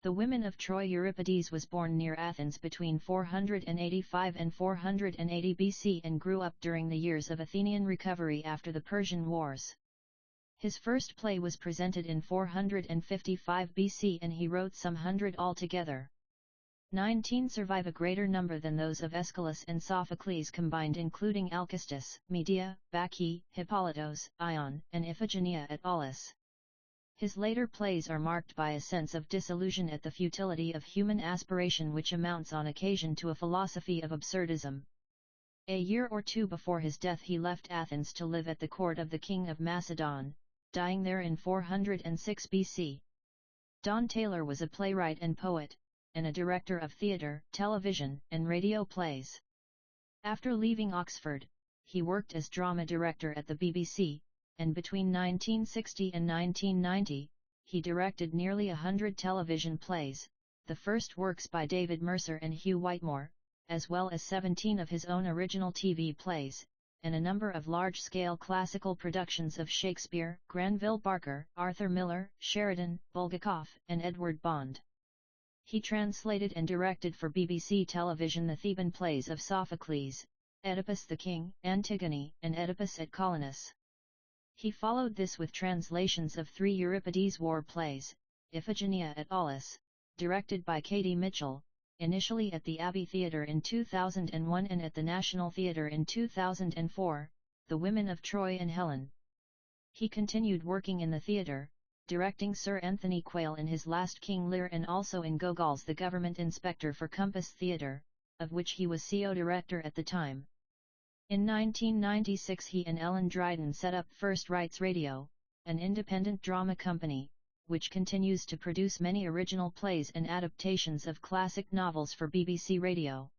The Women of Troy. Euripides was born near Athens between 485 and 480 BC and grew up during the years of Athenian recovery after the Persian Wars. His first play was presented in 455 BC and he wrote some 100 altogether. 19 survive, a greater number than those of Aeschylus and Sophocles combined, including Alcestis, Medea, Bacchae, Hippolytos, Ion, and Iphigenia at Aulis. His later plays are marked by a sense of disillusion at the futility of human aspiration, which amounts on occasion to a philosophy of absurdism. A year or two before his death he left Athens to live at the court of the king of Macedon, dying there in 406 BC. Don Taylor was a playwright and poet, and a director of theatre, television, and radio plays. After leaving Oxford, he worked as drama director at the BBC, and between 1960 and 1990, he directed nearly 100 television plays, the first works by David Mercer and Hugh Whitemore, as well as 17 of his own original TV plays, and a number of large-scale classical productions of Shakespeare, Granville Barker, Arthur Miller, Sheridan, Bulgakov, and Edward Bond. He translated and directed for BBC television the Theban plays of Sophocles, Oedipus the King, Antigone, and Oedipus at Colonus. He followed this with translations of 3 Euripides war plays, Iphigenia at Aulis, directed by Katie Mitchell, initially at the Abbey Theatre in 2001 and at the National Theatre in 2004, The Women of Troy and Helen. He continued working in the theatre, directing Sir Anthony Quayle in his last King Lear and also in Gogol's The Government Inspector for Compass Theatre, of which he was CO director at the time. In 1996 he and Ellen Dryden set up First Rights Radio, an independent drama company, which continues to produce many original plays and adaptations of classic novels for BBC Radio.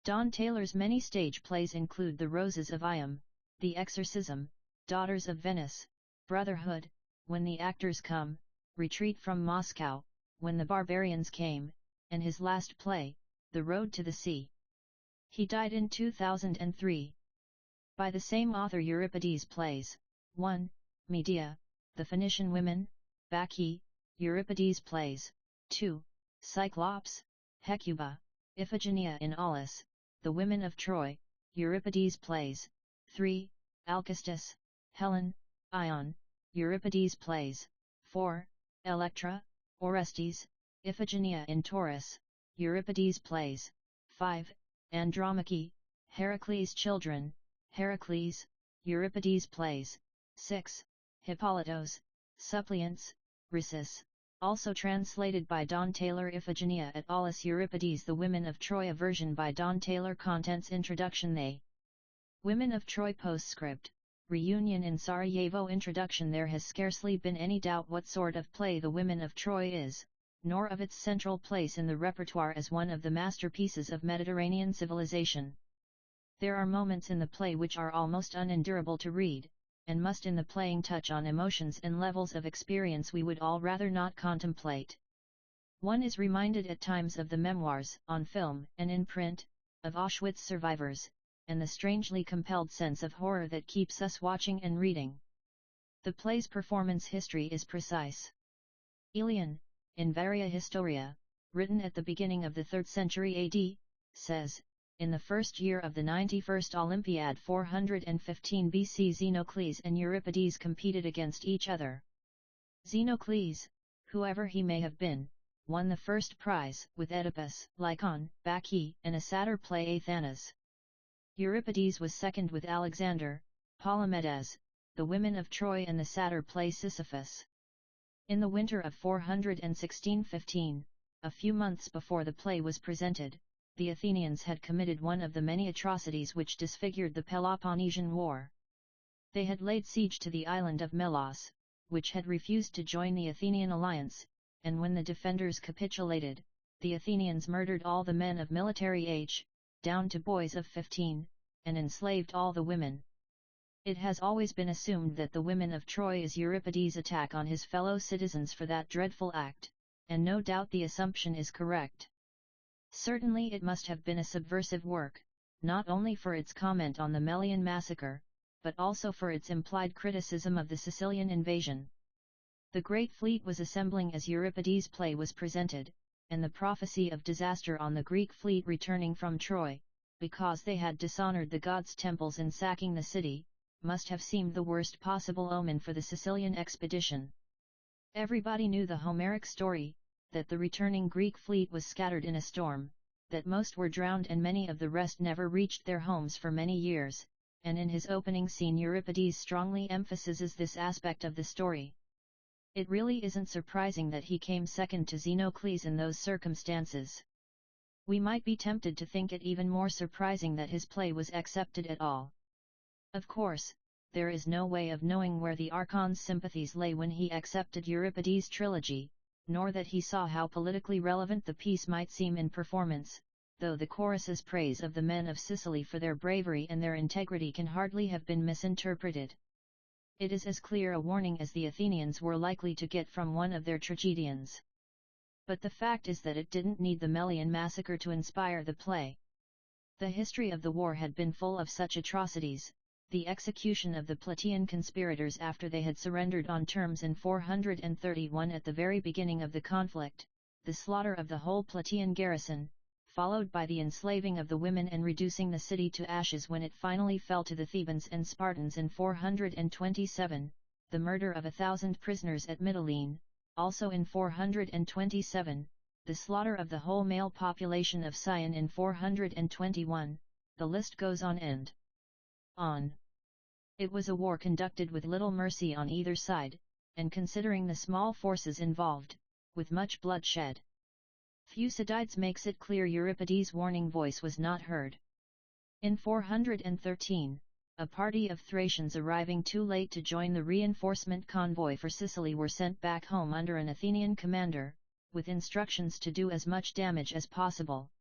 Don Taylor's many stage plays include The Roses of Iam, The Exorcism, Daughters of Venice, Brotherhood, When the Actors Come, Retreat from Moscow, When the Barbarians Came, and his last play, The Road to the Sea. He died in 2003. By the same author. Euripides plays: 1. Medea, The Phoenician Women, Bacchae, Euripides plays: 2. Cyclops, Hecuba, Iphigenia in Aulis, The Women of Troy, Euripides plays: 3. Alcestis, Helen, Ion, Euripides plays: 4. Electra, Orestes, Iphigenia in Taurus, Euripides plays: 5. Andromache, Heracles' Children, Heracles, Euripides plays: 6. Hippolytos, Suppliants, Rhesus, also translated by Don Taylor. Iphigenia at Aulis. Euripides The Women of Troy, a version by Don Taylor. Contents: Introduction. The Women of Troy postscript, reunion in Sarajevo. Introduction. There has scarcely been any doubt what sort of play The Women of Troy is, nor of its central place in the repertoire as one of the masterpieces of Mediterranean civilization. There are moments in the play which are almost unendurable to read, and must in the playing touch on emotions and levels of experience we would all rather not contemplate. One is reminded at times of the memoirs, on film and in print, of Auschwitz survivors, and the strangely compelled sense of horror that keeps us watching and reading. The play's performance history is precise. Aelian, in Varia Historia, written at the beginning of the 3rd century AD, says, in the first year of the 91st Olympiad 415 BC, Xenocles and Euripides competed against each other. Xenocles, whoever he may have been, won the first prize with Oedipus, Lycon, Bacchae, and a satyr play Athanas. Euripides was second with Alexander, Palamedes, The Women of Troy, and the satyr play Sisyphus. In the winter of 416–15, a few months before the play was presented, the Athenians had committed one of the many atrocities which disfigured the Peloponnesian War. They had laid siege to the island of Melos, which had refused to join the Athenian alliance, and when the defenders capitulated, the Athenians murdered all the men of military age, down to boys of 15, and enslaved all the women. It has always been assumed that The Women of Troy is Euripides' attack on his fellow citizens for that dreadful act, and no doubt the assumption is correct. Certainly it must have been a subversive work, not only for its comment on the Melian massacre, but also for its implied criticism of the Sicilian invasion. The great fleet was assembling as Euripides' play was presented, and the prophecy of disaster on the Greek fleet returning from Troy, because they had dishonored the gods' temples in sacking the city, must have seemed the worst possible omen for the Sicilian expedition. Everybody knew the Homeric story, that the returning Greek fleet was scattered in a storm, that most were drowned and many of the rest never reached their homes for many years, and in his opening scene Euripides strongly emphasizes this aspect of the story. It really isn't surprising that he came second to Xenocles in those circumstances. We might be tempted to think it even more surprising that his play was accepted at all. Of course, there is no way of knowing where the Archon's sympathies lay when he accepted Euripides' trilogy, nor that he saw how politically relevant the piece might seem in performance, though the chorus's praise of the men of Sicily for their bravery and their integrity can hardly have been misinterpreted. It is as clear a warning as the Athenians were likely to get from one of their tragedians. But the fact is that it didn't need the Melian massacre to inspire the play. The history of the war had been full of such atrocities: the execution of the Plataean conspirators after they had surrendered on terms in 431 at the very beginning of the conflict, the slaughter of the whole Plataean garrison, followed by the enslaving of the women and reducing the city to ashes when it finally fell to the Thebans and Spartans in 427, the murder of 1,000 prisoners at Mytilene, also in 427, the slaughter of the whole male population of Sion in 421, the list goes on and on. It was a war conducted with little mercy on either side, and considering the small forces involved, with much bloodshed. Thucydides makes it clear Euripides' warning voice was not heard. In 413, a party of Thracians arriving too late to join the reinforcement convoy for Sicily were sent back home under an Athenian commander, with instructions to do as much damage as possible.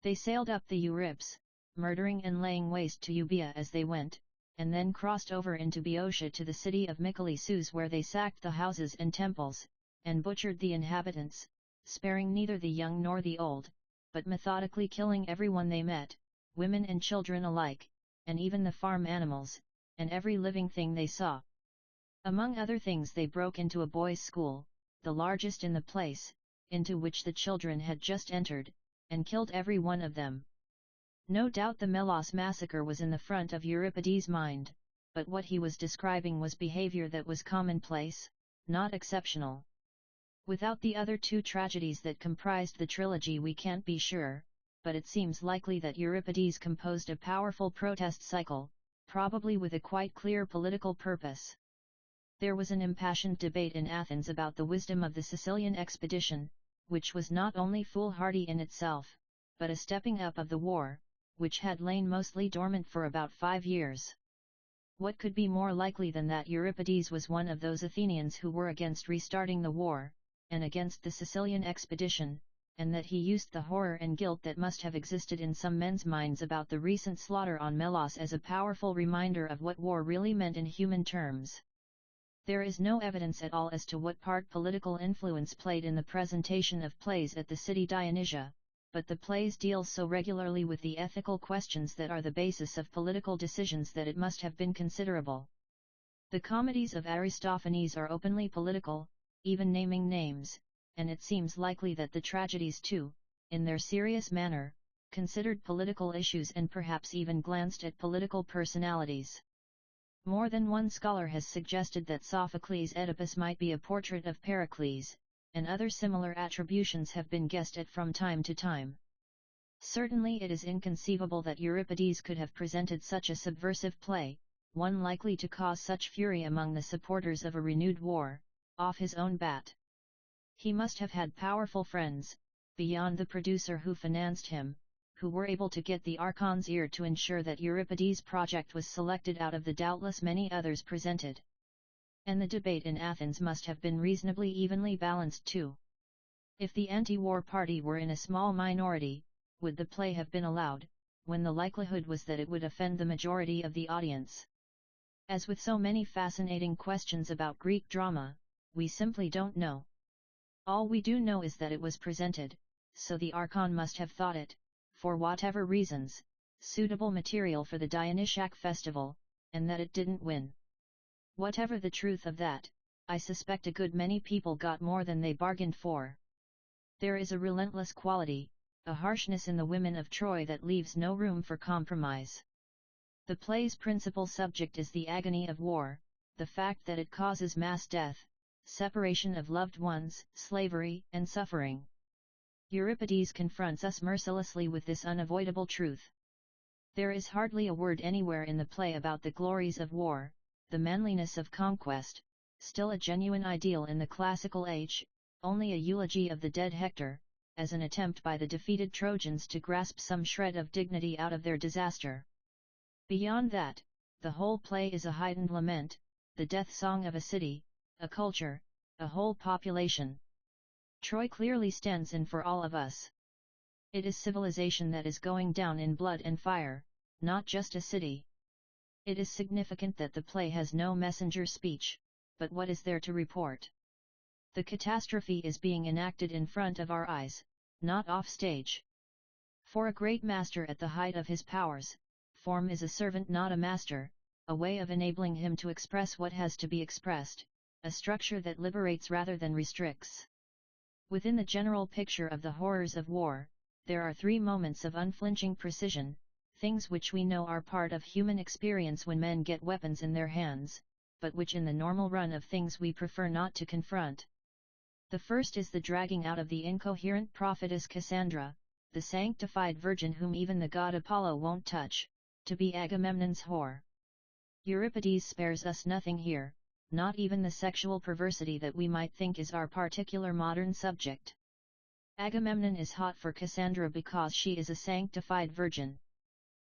They sailed up the Euripes, murdering and laying waste to Euboea as they went, and then crossed over into Boeotia to the city of Mycalessus, where they sacked the houses and temples, and butchered the inhabitants, sparing neither the young nor the old, but methodically killing everyone they met, women and children alike, and even the farm animals, and every living thing they saw. Among other things they broke into a boys' school, the largest in the place, into which the children had just entered, and killed every one of them. No doubt the Melos massacre was in the front of Euripides' mind, but what he was describing was behavior that was commonplace, not exceptional. Without the other two tragedies that comprised the trilogy we can't be sure, but it seems likely that Euripides composed a powerful protest cycle, probably with a quite clear political purpose. There was an impassioned debate in Athens about the wisdom of the Sicilian expedition, which was not only foolhardy in itself, but a stepping up of the war, which had lain mostly dormant for about 5 years. What could be more likely than that Euripides was one of those Athenians who were against restarting the war, and against the Sicilian expedition, and that he used the horror and guilt that must have existed in some men's minds about the recent slaughter on Melos as a powerful reminder of what war really meant in human terms. There is no evidence at all as to what part political influence played in the presentation of plays at the city Dionysia, but the plays deal so regularly with the ethical questions that are the basis of political decisions that it must have been considerable. The comedies of Aristophanes are openly political, even naming names, and it seems likely that the tragedies too, in their serious manner, considered political issues and perhaps even glanced at political personalities. More than one scholar has suggested that Sophocles' Oedipus might be a portrait of Pericles, and other similar attributions have been guessed at from time to time. Certainly it is inconceivable that Euripides could have presented such a subversive play, one likely to cause such fury among the supporters of a renewed war, off his own bat. He must have had powerful friends, beyond the producer who financed him, who were able to get the Archon's ear to ensure that Euripides' project was selected out of the doubtless many others presented. And the debate in Athens must have been reasonably evenly balanced too. If the anti-war party were in a small minority, would the play have been allowed, when the likelihood was that it would offend the majority of the audience? As with so many fascinating questions about Greek drama, we simply don't know. All we do know is that it was presented, so the Archon must have thought it, for whatever reasons, suitable material for the Dionysiac festival, and that it didn't win. Whatever the truth of that, I suspect a good many people got more than they bargained for. There is a relentless quality, a harshness in the women of Troy that leaves no room for compromise. The play's principal subject is the agony of war, the fact that it causes mass death, separation of loved ones, slavery, and suffering. Euripides confronts us mercilessly with this unavoidable truth. There is hardly a word anywhere in the play about the glories of war, the manliness of conquest, still a genuine ideal in the classical age, only a eulogy of the dead Hector, as an attempt by the defeated Trojans to grasp some shred of dignity out of their disaster. Beyond that, the whole play is a heightened lament, the death song of a city, a culture, a whole population. Troy clearly stands in for all of us. It is civilization that is going down in blood and fire, not just a city. It is significant that the play has no messenger speech, but what is there to report? The catastrophe is being enacted in front of our eyes, not off stage. For a great master at the height of his powers, form is a servant not a master, a way of enabling him to express what has to be expressed, a structure that liberates rather than restricts. Within the general picture of the horrors of war, there are three moments of unflinching precision, things which we know are part of human experience when men get weapons in their hands, but which in the normal run of things we prefer not to confront. The first is the dragging out of the incoherent prophetess Cassandra, the sanctified virgin whom even the god Apollo won't touch, to be Agamemnon's whore. Euripides spares us nothing here, not even the sexual perversity that we might think is our particular modern subject. Agamemnon is hot for Cassandra because she is a sanctified virgin.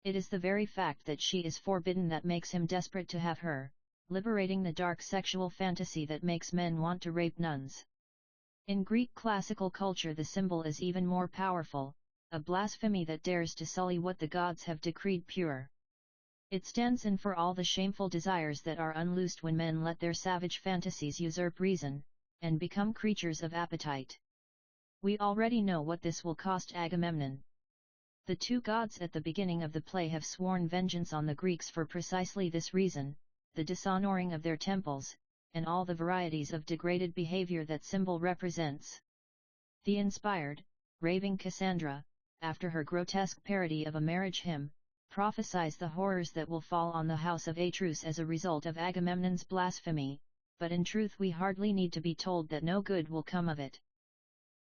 It is the very fact that she is forbidden that makes him desperate to have her, liberating the dark sexual fantasy that makes men want to rape nuns. In Greek classical culture the symbol is even more powerful, a blasphemy that dares to sully what the gods have decreed pure. It stands in for all the shameful desires that are unloosed when men let their savage fantasies usurp reason, and become creatures of appetite. We already know what this will cost Agamemnon. The two gods at the beginning of the play have sworn vengeance on the Greeks for precisely this reason, the dishonoring of their temples, and all the varieties of degraded behavior that symbol represents. The inspired, raving Cassandra, after her grotesque parody of a marriage hymn, prophesies the horrors that will fall on the house of Atreus as a result of Agamemnon's blasphemy, but in truth we hardly need to be told that no good will come of it.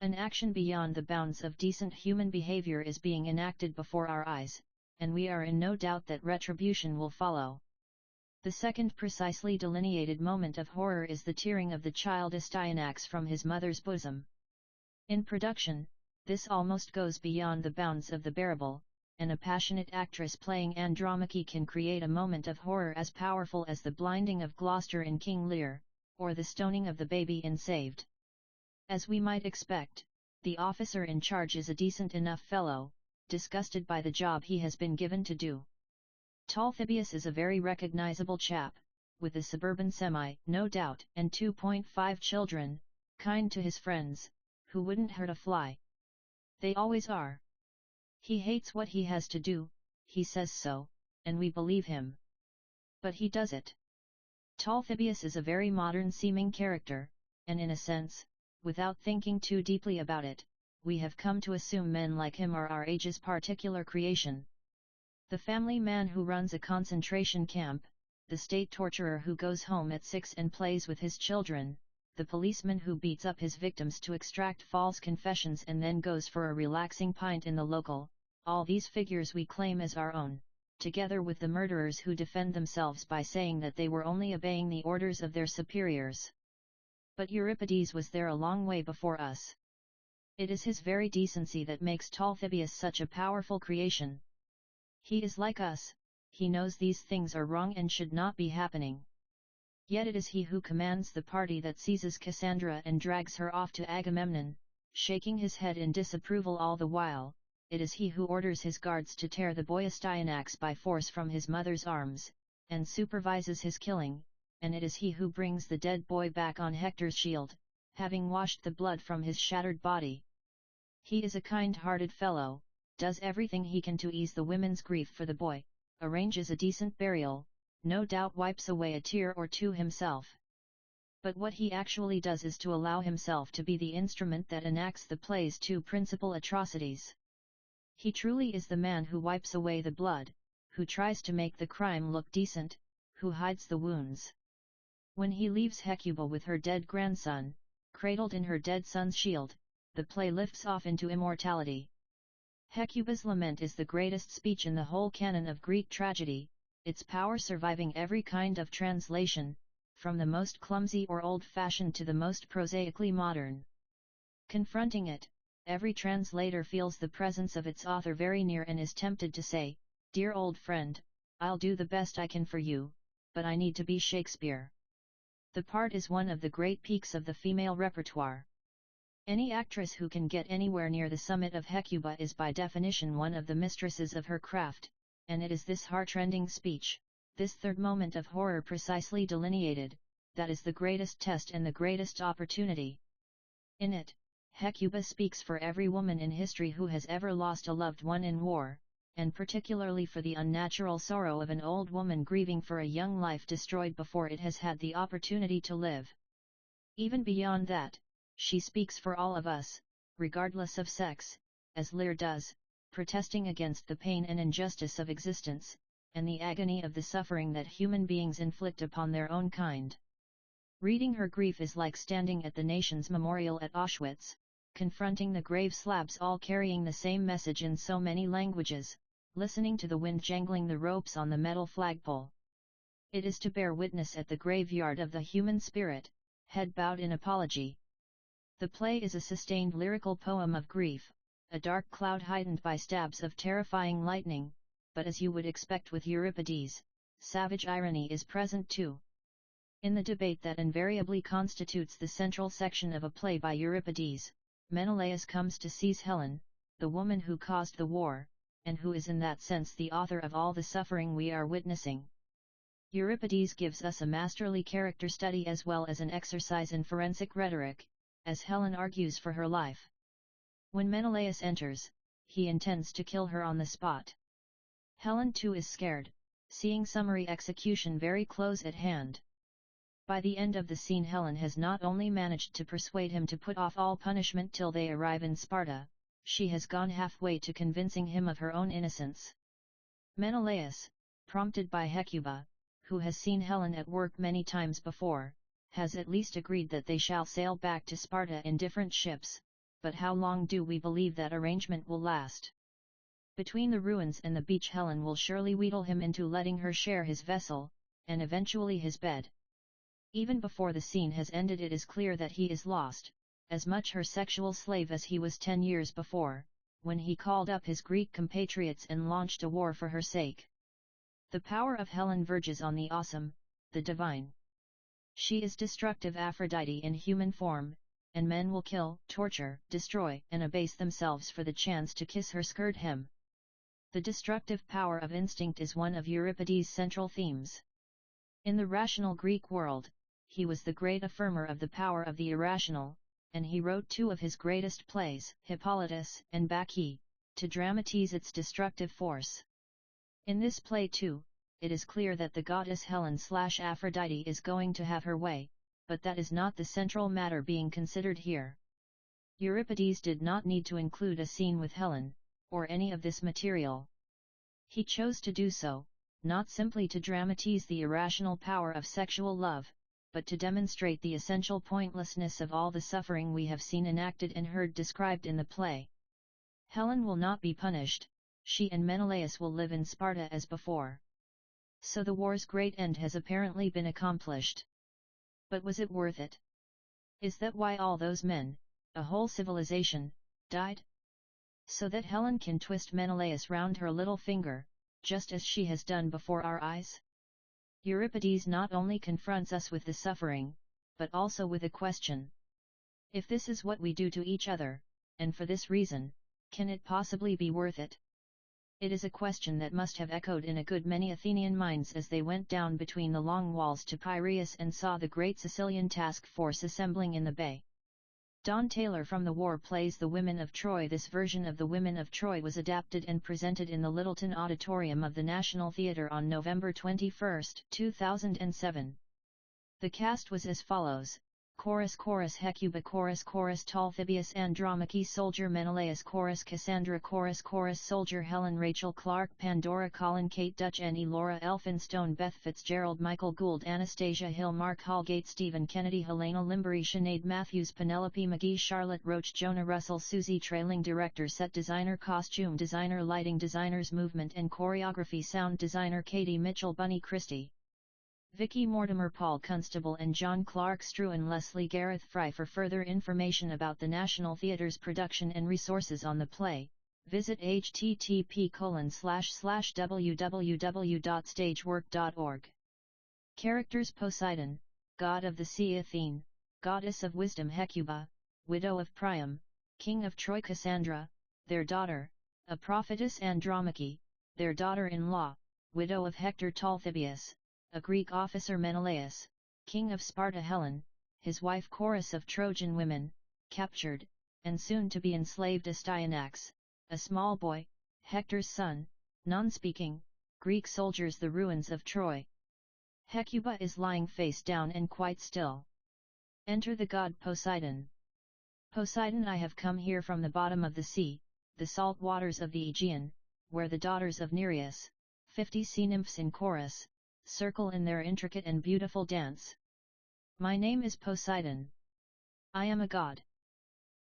An action beyond the bounds of decent human behavior is being enacted before our eyes, and we are in no doubt that retribution will follow. The second precisely delineated moment of horror is the tearing of the child Astyanax from his mother's bosom. In production, this almost goes beyond the bounds of the bearable, and a passionate actress playing Andromache can create a moment of horror as powerful as the blinding of Gloucester in King Lear, or the stoning of the baby in Saved. As we might expect, the officer in charge is a decent enough fellow, disgusted by the job he has been given to do. Talthybius is a very recognizable chap, with a suburban semi, no doubt, and 2.5 children, kind to his friends, who wouldn't hurt a fly. They always are. He hates what he has to do, he says so, and we believe him. But he does it. Talthybius is a very modern-seeming character, and in a sense, without thinking too deeply about it, we have come to assume men like him are our age's particular creation. The family man who runs a concentration camp, the state torturer who goes home at 6 and plays with his children, the policeman who beats up his victims to extract false confessions and then goes for a relaxing pint in the local, all these figures we claim as our own, together with the murderers who defend themselves by saying that they were only obeying the orders of their superiors. But Euripides was there a long way before us. It is his very decency that makes Talthybius such a powerful creation. He is like us, he knows these things are wrong and should not be happening. Yet it is he who commands the party that seizes Cassandra and drags her off to Agamemnon, shaking his head in disapproval all the while. It is he who orders his guards to tear the boy Astyanax by force from his mother's arms, and supervises his killing, and it is he who brings the dead boy back on Hector's shield, having washed the blood from his shattered body. He is a kind-hearted fellow, does everything he can to ease the women's grief for the boy, arranges a decent burial, no doubt wipes away a tear or two himself. but what he actually does is to allow himself to be the instrument that enacts the play's two principal atrocities. He truly is the man who wipes away the blood, who tries to make the crime look decent, who hides the wounds. When he leaves Hecuba with her dead grandson, cradled in her dead son's shield, the play lifts off into immortality. Hecuba's lament is the greatest speech in the whole canon of Greek tragedy, its power surviving every kind of translation, from the most clumsy or old-fashioned to the most prosaically modern. Confronting it, every translator feels the presence of its author very near and is tempted to say, "Dear old friend, I'll do the best I can for you, but I need to be Shakespeare." The part is one of the great peaks of the female repertoire. Any actress who can get anywhere near the summit of Hecuba is by definition one of the mistresses of her craft, and it is this heart-rending speech, this third moment of horror precisely delineated, that is the greatest test and the greatest opportunity. In it, Hecuba speaks for every woman in history who has ever lost a loved one in war, and particularly for the unnatural sorrow of an old woman grieving for a young life destroyed before it has had the opportunity to live. Even beyond that, she speaks for all of us, regardless of sex, as Lear does, protesting against the pain and injustice of existence, and the agony of the suffering that human beings inflict upon their own kind. Reading her grief is like standing at the nation's memorial at Auschwitz, confronting the grave slabs all carrying the same message in so many languages, listening to the wind jangling the ropes on the metal flagpole. It is to bear witness at the graveyard of the human spirit, head bowed in apology. The play is a sustained lyrical poem of grief, a dark cloud heightened by stabs of terrifying lightning, but as you would expect with Euripides, savage irony is present too. In the debate that invariably constitutes the central section of a play by Euripides, Menelaus comes to seize Helen, the woman who caused the war, and who is in that sense the author of all the suffering we are witnessing. Euripides gives us a masterly character study as well as an exercise in forensic rhetoric, as Helen argues for her life. When Menelaus enters, he intends to kill her on the spot. Helen too is scared, seeing summary execution very close at hand. By the end of the scene Helen has not only managed to persuade him to put off all punishment till they arrive in Sparta, she has gone halfway to convincing him of her own innocence. Menelaus, prompted by Hecuba, who has seen Helen at work many times before, has at least agreed that they shall sail back to Sparta in different ships, but how long do we believe that arrangement will last? Between the ruins and the beach Helen will surely wheedle him into letting her share his vessel, and eventually his bed. Even before the scene has ended it is clear that he is lost, as much her sexual slave as he was 10 years before, when he called up his Greek compatriots and launched a war for her sake. The power of Helen verges on the awesome, the divine. She is destructive Aphrodite in human form, and men will kill, torture, destroy, and abase themselves for the chance to kiss her skirt hem. The destructive power of instinct is one of Euripides' central themes. In the rational Greek world, he was the great affirmer of the power of the irrational, and he wrote two of his greatest plays, Hippolytus and Bacchae, to dramatize its destructive force. In this play too, it is clear that the goddess Helen/Aphrodite is going to have her way, but that is not the central matter being considered here. Euripides did not need to include a scene with Helen, or any of this material. He chose to do so, not simply to dramatize the irrational power of sexual love, but to demonstrate the essential pointlessness of all the suffering we have seen enacted and heard described in the play. Helen will not be punished, she and Menelaus will live in Sparta as before. So the war's great end has apparently been accomplished. But was it worth it? Is that why all those men, a whole civilization, died? So that Helen can twist Menelaus round her little finger, just as she has done before our eyes? Euripides not only confronts us with the suffering, but also with a question. If this is what we do to each other, and for this reason, can it possibly be worth it? It is a question that must have echoed in a good many Athenian minds as they went down between the long walls to Piraeus and saw the great Sicilian task force assembling in the bay. Don Taylor from The War plays The Women of Troy. This version of The Women of Troy was adapted and presented in the Littleton Auditorium of the National Theatre on November 21, 2007. The cast was as follows: Chorus Chorus Hecuba Chorus Chorus Talthybius Andromache Soldier Menelaus Chorus Cassandra Chorus Chorus Soldier Helen Rachel Clark Pandora Colin Kate Dutch Annie Laura Elphinstone Beth Fitzgerald Michael Gould Anastasia Hill Mark Holgate Stephen Kennedy Helena Limbury Sinead Matthews Penelope McGee Charlotte Roach Jonah Russell Susie Trailing Director Set Designer Costume Designer Lighting Designers Movement and Choreography Sound Designer Katie Mitchell Bunny Christie Vicky Mortimer Paul Constable and John Clark Struan Leslie Gareth Fry. For further information about the National Theatre's production and resources on the play, visit http://www.stagework.org. Characters: Poseidon, god of the sea; Athene, goddess of wisdom; Hecuba, widow of Priam, king of Troy; Cassandra, their daughter, a prophetess; Andromache, their daughter-in-law, widow of Hector; Talthybius, a Greek officer; Menelaus, king of Sparta; Helen, his wife; Chorus of Trojan women, captured, and soon to be enslaved; Astyanax, a small boy, Hector's son, non-speaking, Greek soldiers; the ruins of Troy. Hecuba is lying face down and quite still. Enter the god Poseidon. Poseidon, I have come here from the bottom of the sea, the salt waters of the Aegean, where the daughters of Nereus, 50 sea nymphs in chorus, circle in their intricate and beautiful dance. My name is Poseidon. I am a god.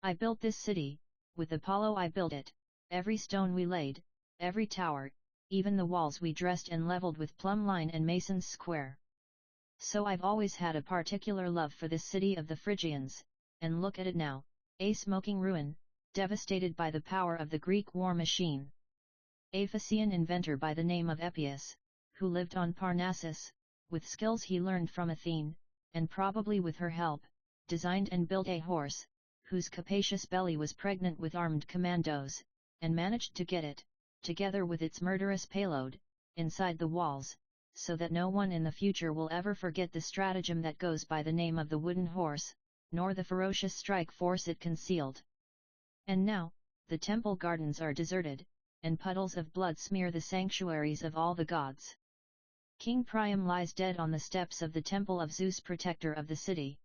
I built this city, with Apollo I built it, every stone we laid, every tower, even the walls we dressed and leveled with plumb line and mason's square. So I've always had a particular love for this city of the Phrygians, and look at it now, a smoking ruin, devastated by the power of the Greek war machine. A Phaeacian inventor by the name of Epius, who lived on Parnassus, with skills he learned from Athene, and probably with her help, designed and built a horse, whose capacious belly was pregnant with armed commandos, and managed to get it, together with its murderous payload, inside the walls, so that no one in the future will ever forget the stratagem that goes by the name of the wooden horse, nor the ferocious strike force it concealed. And now, the temple gardens are deserted, and puddles of blood smear the sanctuaries of all the gods. King Priam lies dead on the steps of the temple of Zeus, protector of the city.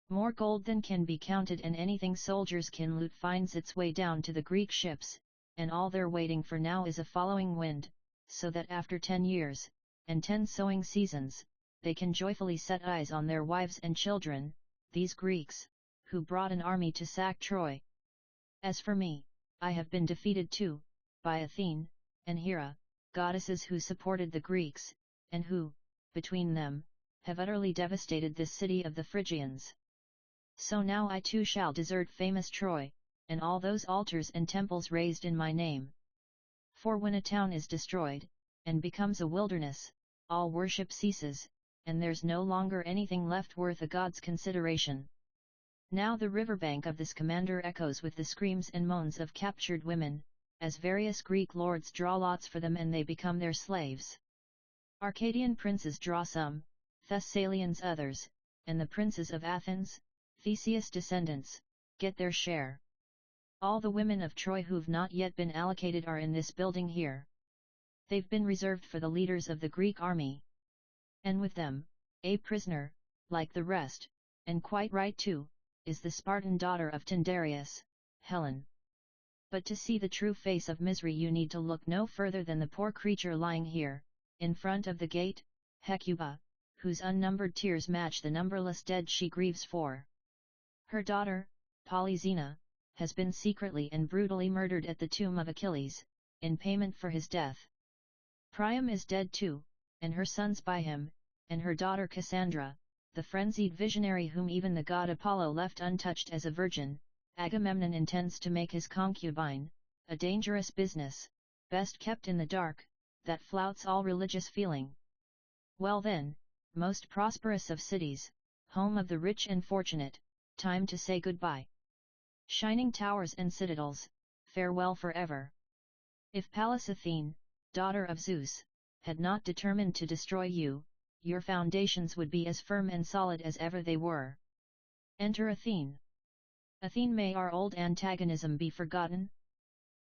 More gold than can be counted and anything soldiers can loot finds its way down to the Greek ships, and all they're waiting for now is a following wind, so that after 10 years, and 10 sowing seasons, they can joyfully set eyes on their wives and children, these Greeks, who brought an army to sack Troy. As for me, I have been defeated too, by Athene, and Hera, goddesses who supported the Greeks, and who, between them, have utterly devastated this city of the Phrygians. So now I too shall desert famous Troy, and all those altars and temples raised in my name. For when a town is destroyed, and becomes a wilderness, all worship ceases, and there's no longer anything left worth a god's consideration. Now the riverbank of this commander echoes with the screams and moans of captured women, as various Greek lords draw lots for them and they become their slaves. Arcadian princes draw some, Thessalians others, and the princes of Athens, Theseus' descendants, get their share. All the women of Troy who've not yet been allocated are in this building here. They've been reserved for the leaders of the Greek army. And with them, a prisoner, like the rest, and quite right too, is the Spartan daughter of Tyndareus, Helen. But to see the true face of misery you need to look no further than the poor creature lying here, in front of the gate, Hecuba, whose unnumbered tears match the numberless dead she grieves for. Her daughter, Polyxena, has been secretly and brutally murdered at the tomb of Achilles, in payment for his death. Priam is dead too, and her sons by him, and her daughter Cassandra, the frenzied visionary whom even the god Apollo left untouched as a virgin, Agamemnon intends to make his concubine, a dangerous business, best kept in the dark, that flouts all religious feeling. Well then, most prosperous of cities, home of the rich and fortunate, time to say goodbye. Shining towers and citadels, farewell forever. If Pallas Athene, daughter of Zeus, had not determined to destroy you, your foundations would be as firm and solid as ever they were. Enter Athene. Athene, may our old antagonism be forgotten?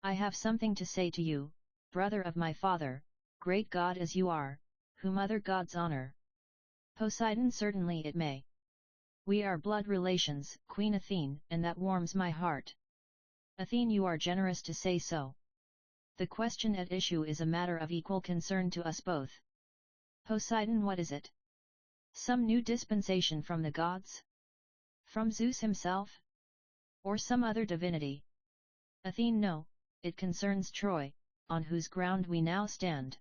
I have something to say to you, brother of my father, great god as you are, whom other gods honor. Poseidon, certainly it may. We are blood relations, Queen Athene, and that warms my heart. Athene, you are generous to say so. The question at issue is a matter of equal concern to us both. Poseidon, what is it? Some new dispensation from the gods? From Zeus himself? Or some other divinity? Athene, no, it concerns Troy, on whose ground we now stand.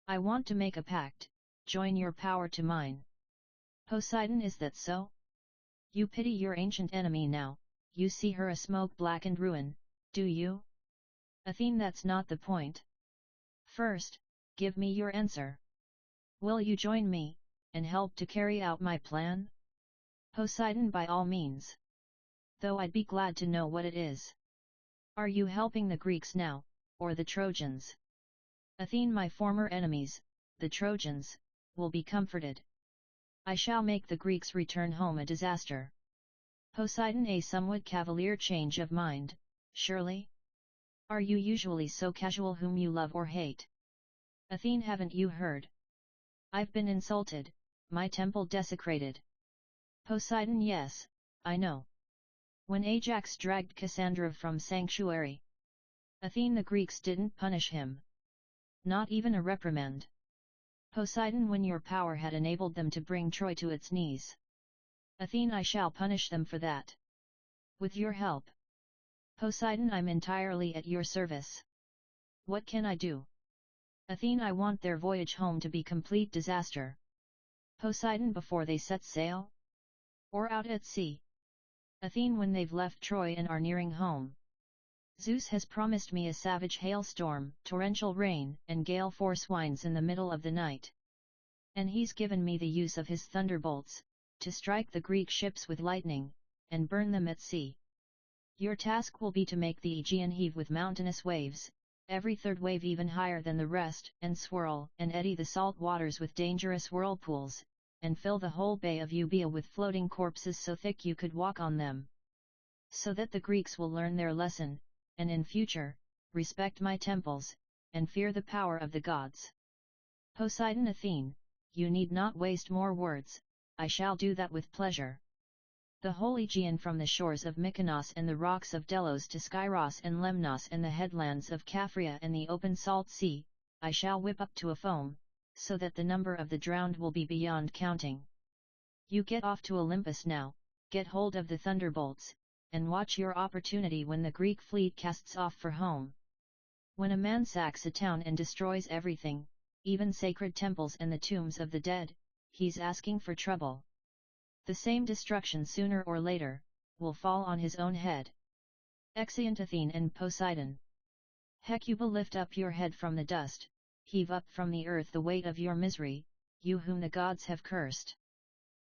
I want to make a pact, join your power to mine. Poseidon, is that so? You pity your ancient enemy now, you see her a smoke-blackened ruin, do you? Athene, that's not the point. First, give me your answer. Will you join me, and help to carry out my plan? Poseidon, by all means. Though I'd be glad to know what it is. Are you helping the Greeks now, or the Trojans? Athene, my former enemies, the Trojans, will be comforted. I shall make the Greeks return home a disaster. Poseidon, a somewhat cavalier change of mind, surely? Are you usually so casual whom you love or hate? Athene, haven't you heard? I've been insulted, my temple desecrated. Poseidon, yes, I know. When Ajax dragged Cassandra from sanctuary. Athene, the Greeks didn't punish him. Not even a reprimand. Poseidon, when your power had enabled them to bring Troy to its knees. Athene, I shall punish them for that. With your help. Poseidon, I'm entirely at your service. What can I do? Athene, I want their voyage home to be complete disaster. Poseidon, before they set sail? Or out at sea? Athene, when they've left Troy and are nearing home. Zeus has promised me a savage hailstorm, torrential rain, and gale force winds in the middle of the night. And he's given me the use of his thunderbolts, to strike the Greek ships with lightning, and burn them at sea. Your task will be to make the Aegean heave with mountainous waves, every third wave even higher than the rest, and swirl and eddy the salt waters with dangerous whirlpools, and fill the whole bay of Euboea with floating corpses so thick you could walk on them. So that the Greeks will learn their lesson, and in future, respect my temples, and fear the power of the gods. Poseidon, Athene, you need not waste more words, I shall do that with pleasure. The whole Aegean from the shores of Mykonos and the rocks of Delos to Skyros and Lemnos and the headlands of Caphria and the open salt sea, I shall whip up to a foam, so that the number of the drowned will be beyond counting. You get off to Olympus now, get hold of the thunderbolts, and watch your opportunity when the Greek fleet casts off for home. When a man sacks a town and destroys everything, even sacred temples and the tombs of the dead, he's asking for trouble. The same destruction sooner or later, will fall on his own head. Exeunt Athene and Poseidon. Hecuba, lift up your head from the dust, heave up from the earth the weight of your misery, you whom the gods have cursed.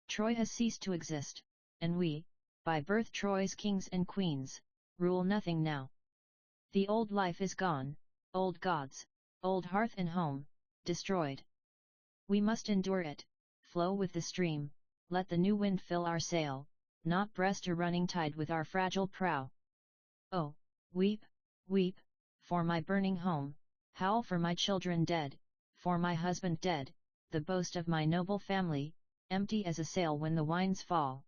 Troy has ceased to exist, and we, by birth Troy's kings and queens, rule nothing now. The old life is gone, old gods, old hearth and home, destroyed. We must endure it, flow with the stream, let the new wind fill our sail, not breast a running tide with our fragile prow. Oh, weep, weep, for my burning home, howl for my children dead, for my husband dead, the boast of my noble family, empty as a sail when the winds fall.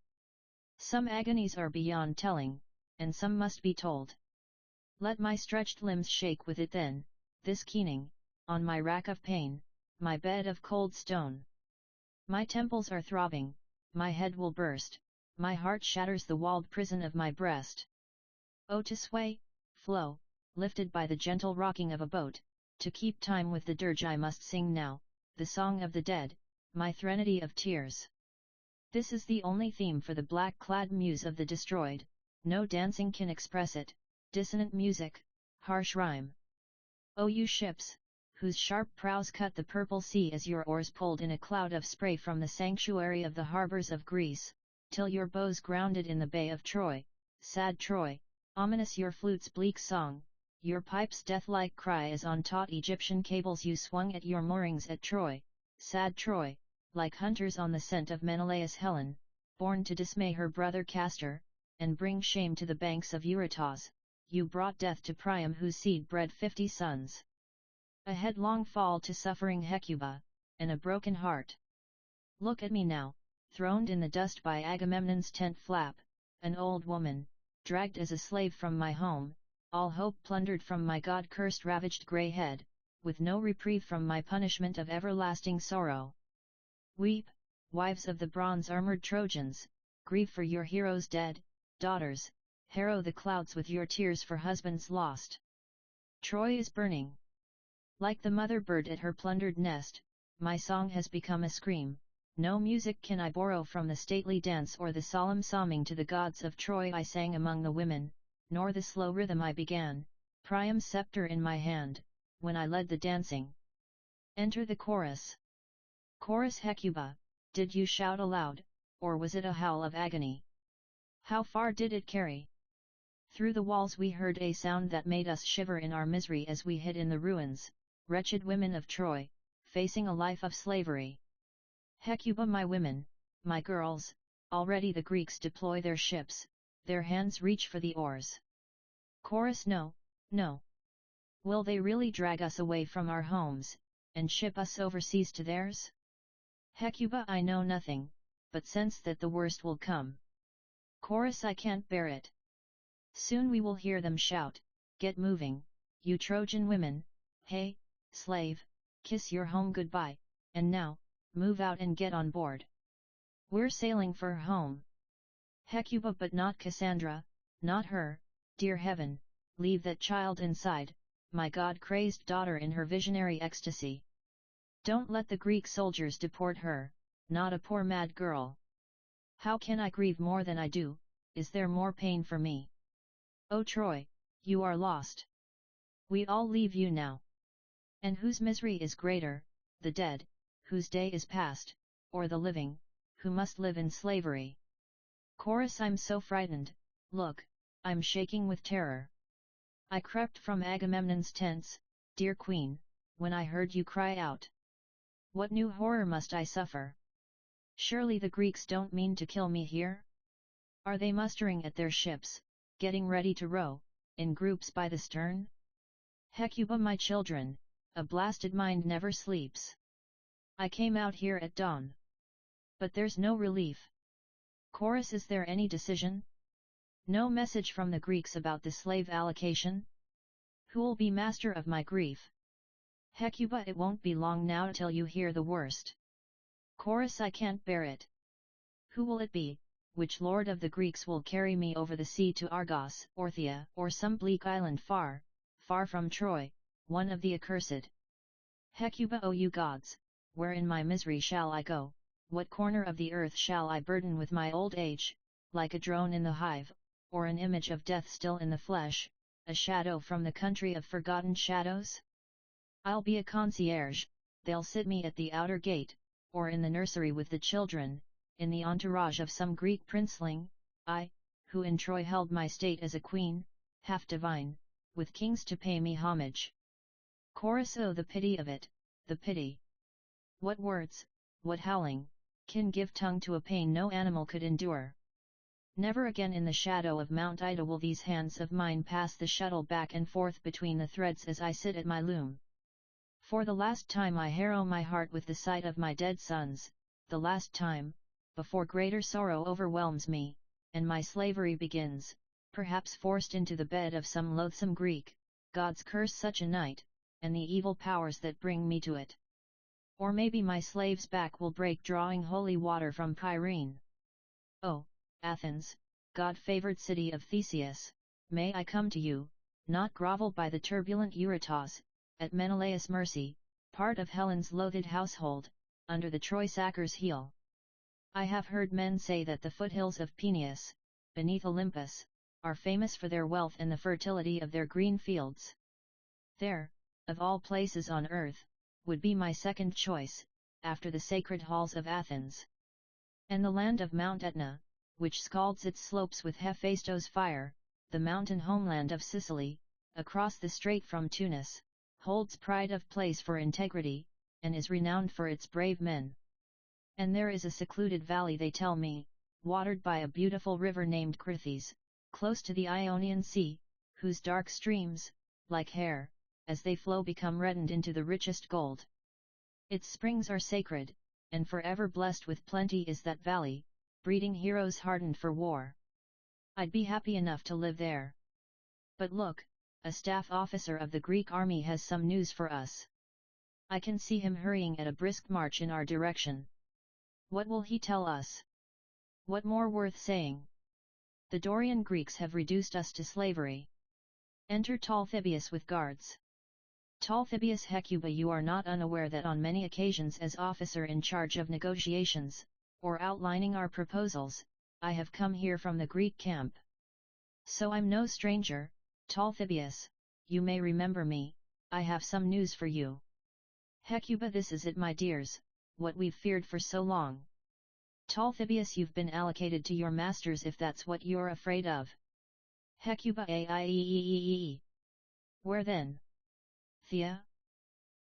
Some agonies are beyond telling, and some must be told. Let my stretched limbs shake with it then, this keening, on my rack of pain, my bed of cold stone. My temples are throbbing, my head will burst, my heart shatters the walled prison of my breast. Oh, to sway, flow, lifted by the gentle rocking of a boat, to keep time with the dirge I must sing now, the song of the dead, my threnody of tears. This is the only theme for the black-clad muse of the destroyed, no dancing can express it, dissonant music, harsh rhyme. O you ships, whose sharp prows cut the purple sea as your oars pulled in a cloud of spray from the sanctuary of the harbours of Greece, till your bows grounded in the bay of Troy, sad Troy, ominous your flute's bleak song, your pipe's death-like cry as on taut Egyptian cables you swung at your moorings at Troy, sad Troy, like hunters on the scent of Menelaus Helen, born to dismay her brother Castor, and bring shame to the banks of Euripides, you brought death to Priam whose seed bred 50 sons. A headlong fall to suffering Hecuba, and a broken heart. Look at me now, throned in the dust by Agamemnon's tent flap, an old woman, dragged as a slave from my home, all hope plundered from my god-cursed ravaged grey head, with no reprieve from my punishment of everlasting sorrow. Weep, wives of the bronze-armoured Trojans, grieve for your heroes dead, daughters, harrow the clouds with your tears for husbands lost. Troy is burning. Like the mother bird at her plundered nest, my song has become a scream. No music can I borrow from the stately dance or the solemn psalming to the gods of Troy I sang among the women, nor the slow rhythm I began, Priam's scepter in my hand, when I led the dancing. Enter the chorus. Chorus Hecuba, did you shout aloud, or was it a howl of agony? How far did it carry? Through the walls we heard a sound that made us shiver in our misery as we hid in the ruins, wretched women of Troy, facing a life of slavery. Hecuba, my women, my girls, already the Greeks deploy their ships, their hands reach for the oars. Chorus No, no. Will they really drag us away from our homes, and ship us overseas to theirs? Hecuba, I know nothing, but sense that the worst will come. Chorus I can't bear it. Soon we will hear them shout, get moving, you Trojan women, hey, slave, kiss your home goodbye, and now, move out and get on board. We're sailing for home. Hecuba, but not Cassandra, not her, dear heaven, leave that child inside, my god-crazed daughter in her visionary ecstasy. Don't let the Greek soldiers deport her, not a poor mad girl. How can I grieve more than I do, is there more pain for me? O Troy, you are lost. We all leave you now. And whose misery is greater, the dead, whose day is past, or the living, who must live in slavery? Chorus I'm so frightened, look, I'm shaking with terror. I crept from Agamemnon's tents, dear queen, when I heard you cry out. What new horror must I suffer? Surely the Greeks don't mean to kill me here? Are they mustering at their ships, getting ready to row, in groups by the stern? Hecuba, my children, a blasted mind never sleeps. I came out here at dawn. But there's no relief. Chorus Is there any decision? No message from the Greeks about the slave allocation? Who'll be master of my grief? Hecuba, it won't be long now till you hear the worst. Chorus I can't bear it. Who will it be? Which lord of the Greeks will carry me over the sea to Argos, Orthia, or some bleak island far, far from Troy, one of the accursed? Hecuba, O you gods, where in my misery shall I go, what corner of the earth shall I burden with my old age, like a drone in the hive, or an image of death still in the flesh, a shadow from the country of forgotten shadows? I'll be a concierge, they'll sit me at the outer gate, or in the nursery with the children, in the entourage of some Greek princeling, I, who in Troy held my state as a queen, half divine, with kings to pay me homage. Chorus Oh the pity of it, the pity! What words, what howling, can give tongue to a pain no animal could endure? Never again in the shadow of Mount Ida will these hands of mine pass the shuttle back and forth between the threads as I sit at my loom. For the last time I harrow my heart with the sight of my dead sons, the last time, before greater sorrow overwhelms me, and my slavery begins, perhaps forced into the bed of some loathsome Greek. Gods curse such a night, and the evil powers that bring me to it. Or maybe my slave's back will break drawing holy water from Pyrene. Oh, Athens, God-favored city of Theseus, may I come to you, not grovel by the turbulent Euripides, at Menelaus' mercy, part of Helen's loathed household, under the Troy sacker's heel. I have heard men say that the foothills of Peneus, beneath Olympus, are famous for their wealth and the fertility of their green fields. There, of all places on earth, would be my second choice, after the sacred halls of Athens. And the land of Mount Etna, which scalds its slopes with Hephaestos fire, the mountain homeland of Sicily, across the strait from Tunis, holds pride of place for integrity, and is renowned for its brave men. And there is a secluded valley, they tell me, watered by a beautiful river named Crithes, close to the Ionian Sea, whose dark streams, like hair, as they flow become reddened into the richest gold. Its springs are sacred, and forever blessed with plenty is that valley, breeding heroes hardened for war. I'd be happy enough to live there. But look, a staff officer of the Greek army has some news for us. I can see him hurrying at a brisk march in our direction. What will he tell us? What more worth saying? The Dorian Greeks have reduced us to slavery. Enter Talthybius with guards. Talthybius Hecuba, you are not unaware that on many occasions as officer in charge of negotiations, or outlining our proposals, I have come here from the Greek camp. So I'm no stranger, Talthybius, you may remember me, I have some news for you. Hecuba, this is it, my dears, what we've feared for so long. Talthybius, you've been allocated to your masters if that's what you're afraid of. Hecuba, aieeeee. Where then? Thea?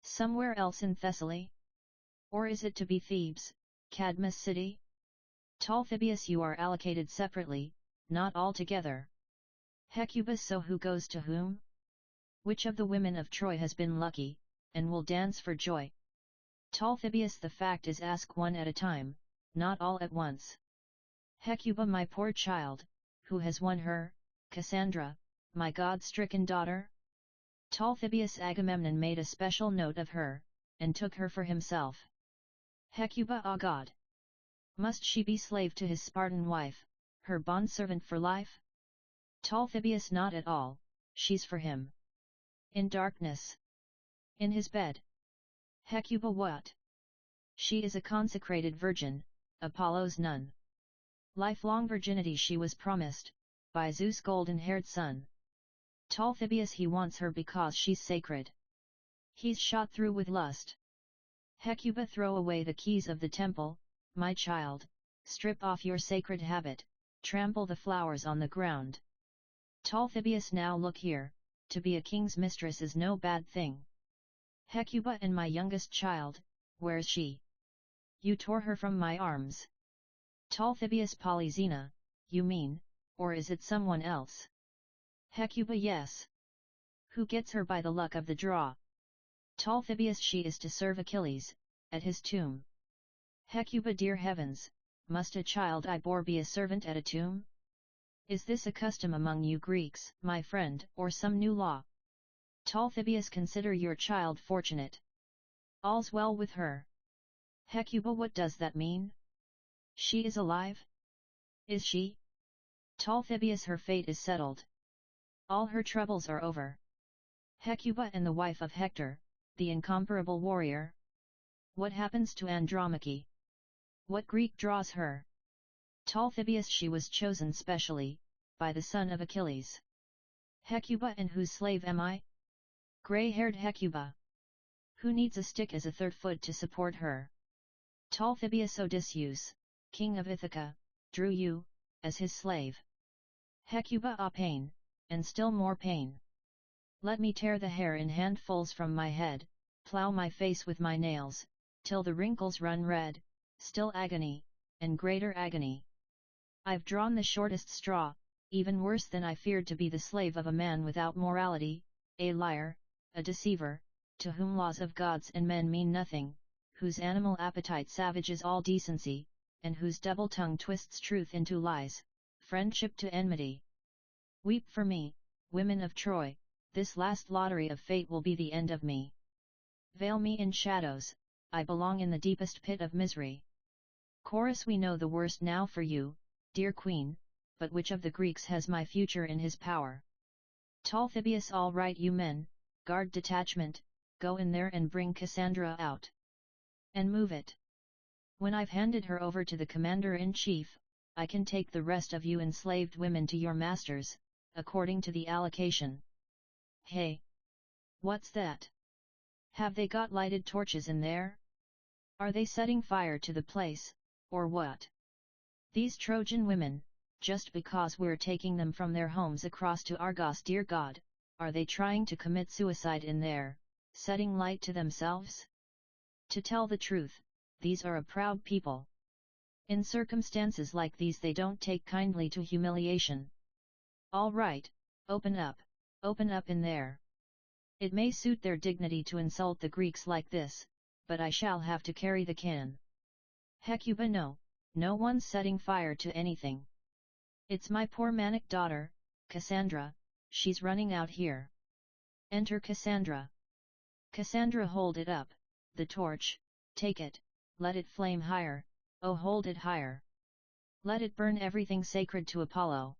Somewhere else in Thessaly? Or is it to be Thebes, Cadmus city? Talthybius, you are allocated separately, not all together. Hecuba, so who goes to whom? Which of the women of Troy has been lucky, and will dance for joy? Talthybius, the fact is, ask one at a time, not all at once. Hecuba, my poor child, who has won her, Cassandra, my god-stricken daughter? Talthybius, Agamemnon made a special note of her, and took her for himself. Hecuba, ah God! Must she be slave to his Spartan wife, her bondservant for life? Talthybius, not at all, she's for him. In darkness. In his bed. Hecuba, what? She is a consecrated virgin, Apollo's nun. Lifelong virginity she was promised, by Zeus' golden-haired son. Talthybius, he wants her because she's sacred. He's shot through with lust. Hecuba, throw away the keys of the temple, my child, strip off your sacred habit, trample the flowers on the ground. Talthybius, now look here, to be a king's mistress is no bad thing. Hecuba, and my youngest child, where's she? You tore her from my arms. Talthybius, Polyxena, you mean, or is it someone else? Hecuba, yes. Who gets her by the luck of the draw? Talthybius, she is to serve Achilles, at his tomb. Hecuba, dear heavens, must a child I bore be a servant at a tomb? Is this a custom among you Greeks, my friend, or some new law? Talthybius, consider your child fortunate. All's well with her. Hecuba, what does that mean? She is alive? Is she? Talthybius, her fate is settled. All her troubles are over. Hecuba, and the wife of Hector, the incomparable warrior? What happens to Andromache? What Greek draws her? Talthybius, she was chosen specially, by the son of Achilles. Hecuba, and whose slave am I? Grey-haired Hecuba. Who needs a stick as a third foot to support her? Talthybius, Odysseus, king of Ithaca, drew you, as his slave. Hecuba, ah pain, and still more pain. Let me tear the hair in handfuls from my head, plough my face with my nails, till the wrinkles run red, still agony, and greater agony. I've drawn the shortest straw, even worse than I feared, to be the slave of a man without morality, a liar, a deceiver, to whom laws of gods and men mean nothing, whose animal appetite savages all decency, and whose double tongue twists truth into lies, friendship to enmity. Weep for me, women of Troy, this last lottery of fate will be the end of me. Veil me in shadows, I belong in the deepest pit of misery. Chorus, we know the worst now for you, dear queen, but which of the Greeks has my future in his power? Talthybius, all right you men, guard detachment, go in there and bring Cassandra out. And move it. When I've handed her over to the commander-in-chief, I can take the rest of you enslaved women to your masters, according to the allocation. Hey! What's that? Have they got lighted torches in there? Are they setting fire to the place, or what? These Trojan women, just because we're taking them from their homes across to Argos, dear God, are they trying to commit suicide in there, setting light to themselves? To tell the truth, these are a proud people. In circumstances like these they don't take kindly to humiliation. All right, open up in there. It may suit their dignity to insult the Greeks like this, but I shall have to carry the can. Hecuba, no, no one's setting fire to anything. It's my poor manic daughter, Cassandra, she's running out here. Enter Cassandra. Cassandra, hold it up, the torch, take it, let it flame higher, oh hold it higher. Let it burn everything sacred to Apollo.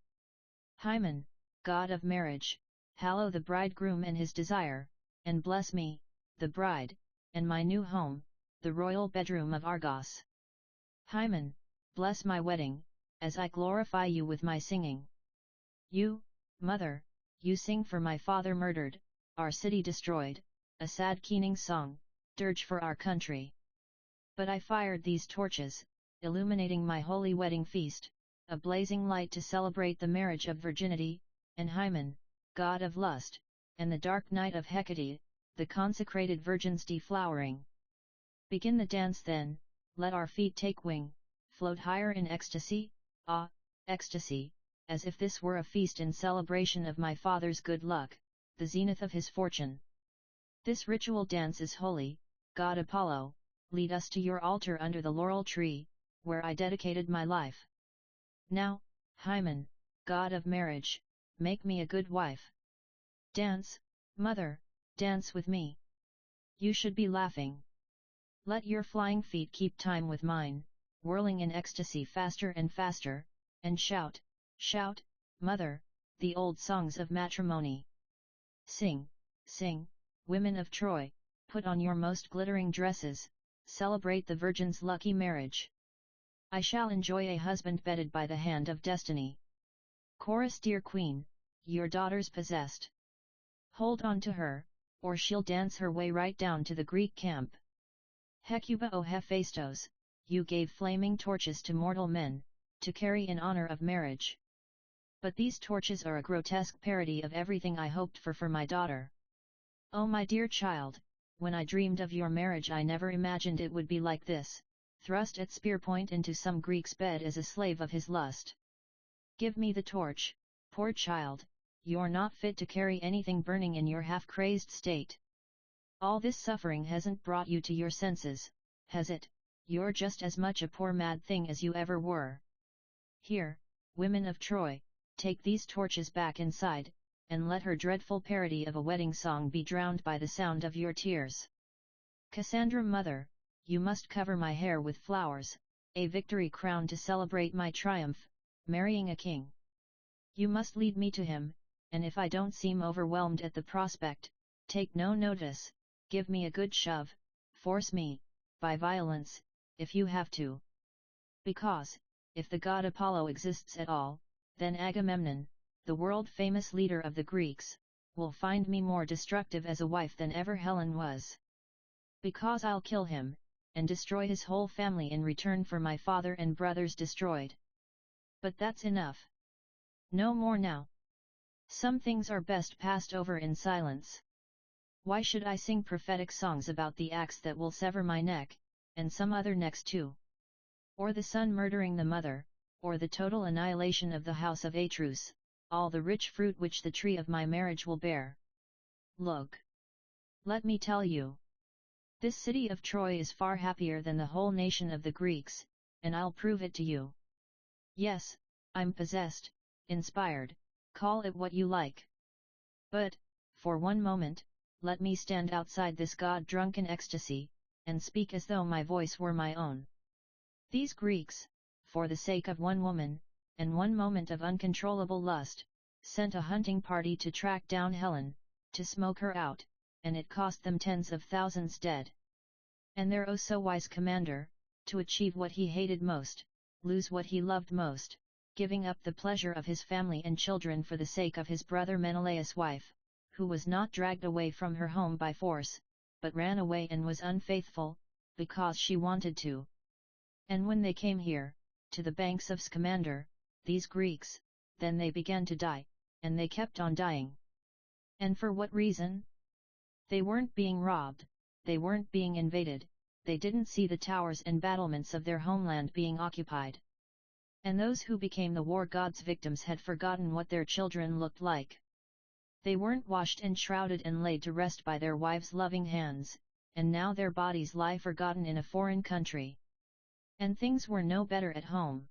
Hymen, god of marriage, hallow the bridegroom and his desire, and bless me, the bride, and my new home, the royal bedroom of Argos. Hymen, bless my wedding, as I glorify you with my singing. You, mother, you sing for my father murdered, our city destroyed, a sad keening song, dirge for our country. But I fired these torches, illuminating my holy wedding feast, a blazing light to celebrate the marriage of virginity, and Hymen, god of lust, and the dark night of Hecate, the consecrated virgins deflowering. Begin the dance then, let our feet take wing, float higher in ecstasy, ah, ecstasy, as if this were a feast in celebration of my father's good luck, the zenith of his fortune. This ritual dance is holy, God Apollo, lead us to your altar under the laurel tree, where I dedicated my life. Now, Hymen, god of marriage, make me a good wife. Dance, mother, dance with me. You should be laughing. Let your flying feet keep time with mine, whirling in ecstasy faster and faster, and shout, shout, mother, the old songs of matrimony. Sing, sing, women of Troy, put on your most glittering dresses, celebrate the virgin's lucky marriage. I shall enjoy a husband bedded by the hand of destiny. Chorus, dear queen, your daughter's possessed. Hold on to her, or she'll dance her way right down to the Greek camp. Hecuba, O Hephaestos, you gave flaming torches to mortal men, to carry in honor of marriage. But these torches are a grotesque parody of everything I hoped for my daughter. Oh my dear child, when I dreamed of your marriage I never imagined it would be like this, thrust at spear point into some Greek's bed as a slave of his lust. Give me the torch, poor child, you're not fit to carry anything burning in your half-crazed state. All this suffering hasn't brought you to your senses, has it? You're just as much a poor mad thing as you ever were. Here, women of Troy, take these torches back inside, and let her dreadful parody of a wedding song be drowned by the sound of your tears. Cassandra, mother, you must cover my hair with flowers, a victory crown to celebrate my triumph, marrying a king. You must lead me to him, and if I don't seem overwhelmed at the prospect, take no notice, give me a good shove, force me, by violence, if you have to. Because, if the god Apollo exists at all, then Agamemnon, the world-famous leader of the Greeks, will find me more destructive as a wife than ever Helen was. Because I'll kill him, and destroy his whole family in return for my father and brothers destroyed. But that's enough. No more now. Some things are best passed over in silence. Why should I sing prophetic songs about the axe that will sever my neck, and some other necks too? Or the son murdering the mother, or the total annihilation of the house of Atreus, all the rich fruit which the tree of my marriage will bear. Look. Let me tell you. This city of Troy is far happier than the whole nation of the Greeks, and I'll prove it to you. Yes, I'm possessed, inspired, call it what you like. But, for one moment, let me stand outside this god-drunken ecstasy, and speak as though my voice were my own. These Greeks, for the sake of one woman, and one moment of uncontrollable lust, sent a hunting party to track down Helen, to smoke her out, and it cost them tens of thousands dead. And their oh-so-wise commander, to achieve what he hated most, lose what he loved most, giving up the pleasure of his family and children for the sake of his brother Menelaus' wife, who was not dragged away from her home by force, but ran away and was unfaithful, because she wanted to. And when they came here, to the banks of Scamander, these Greeks, then they began to die, and they kept on dying. And for what reason? They weren't being robbed, they weren't being invaded, they didn't see the towers and battlements of their homeland being occupied. And those who became the war god's victims had forgotten what their children looked like. They weren't washed and shrouded and laid to rest by their wives' loving hands, and now their bodies lie forgotten in a foreign country. And things were no better at home.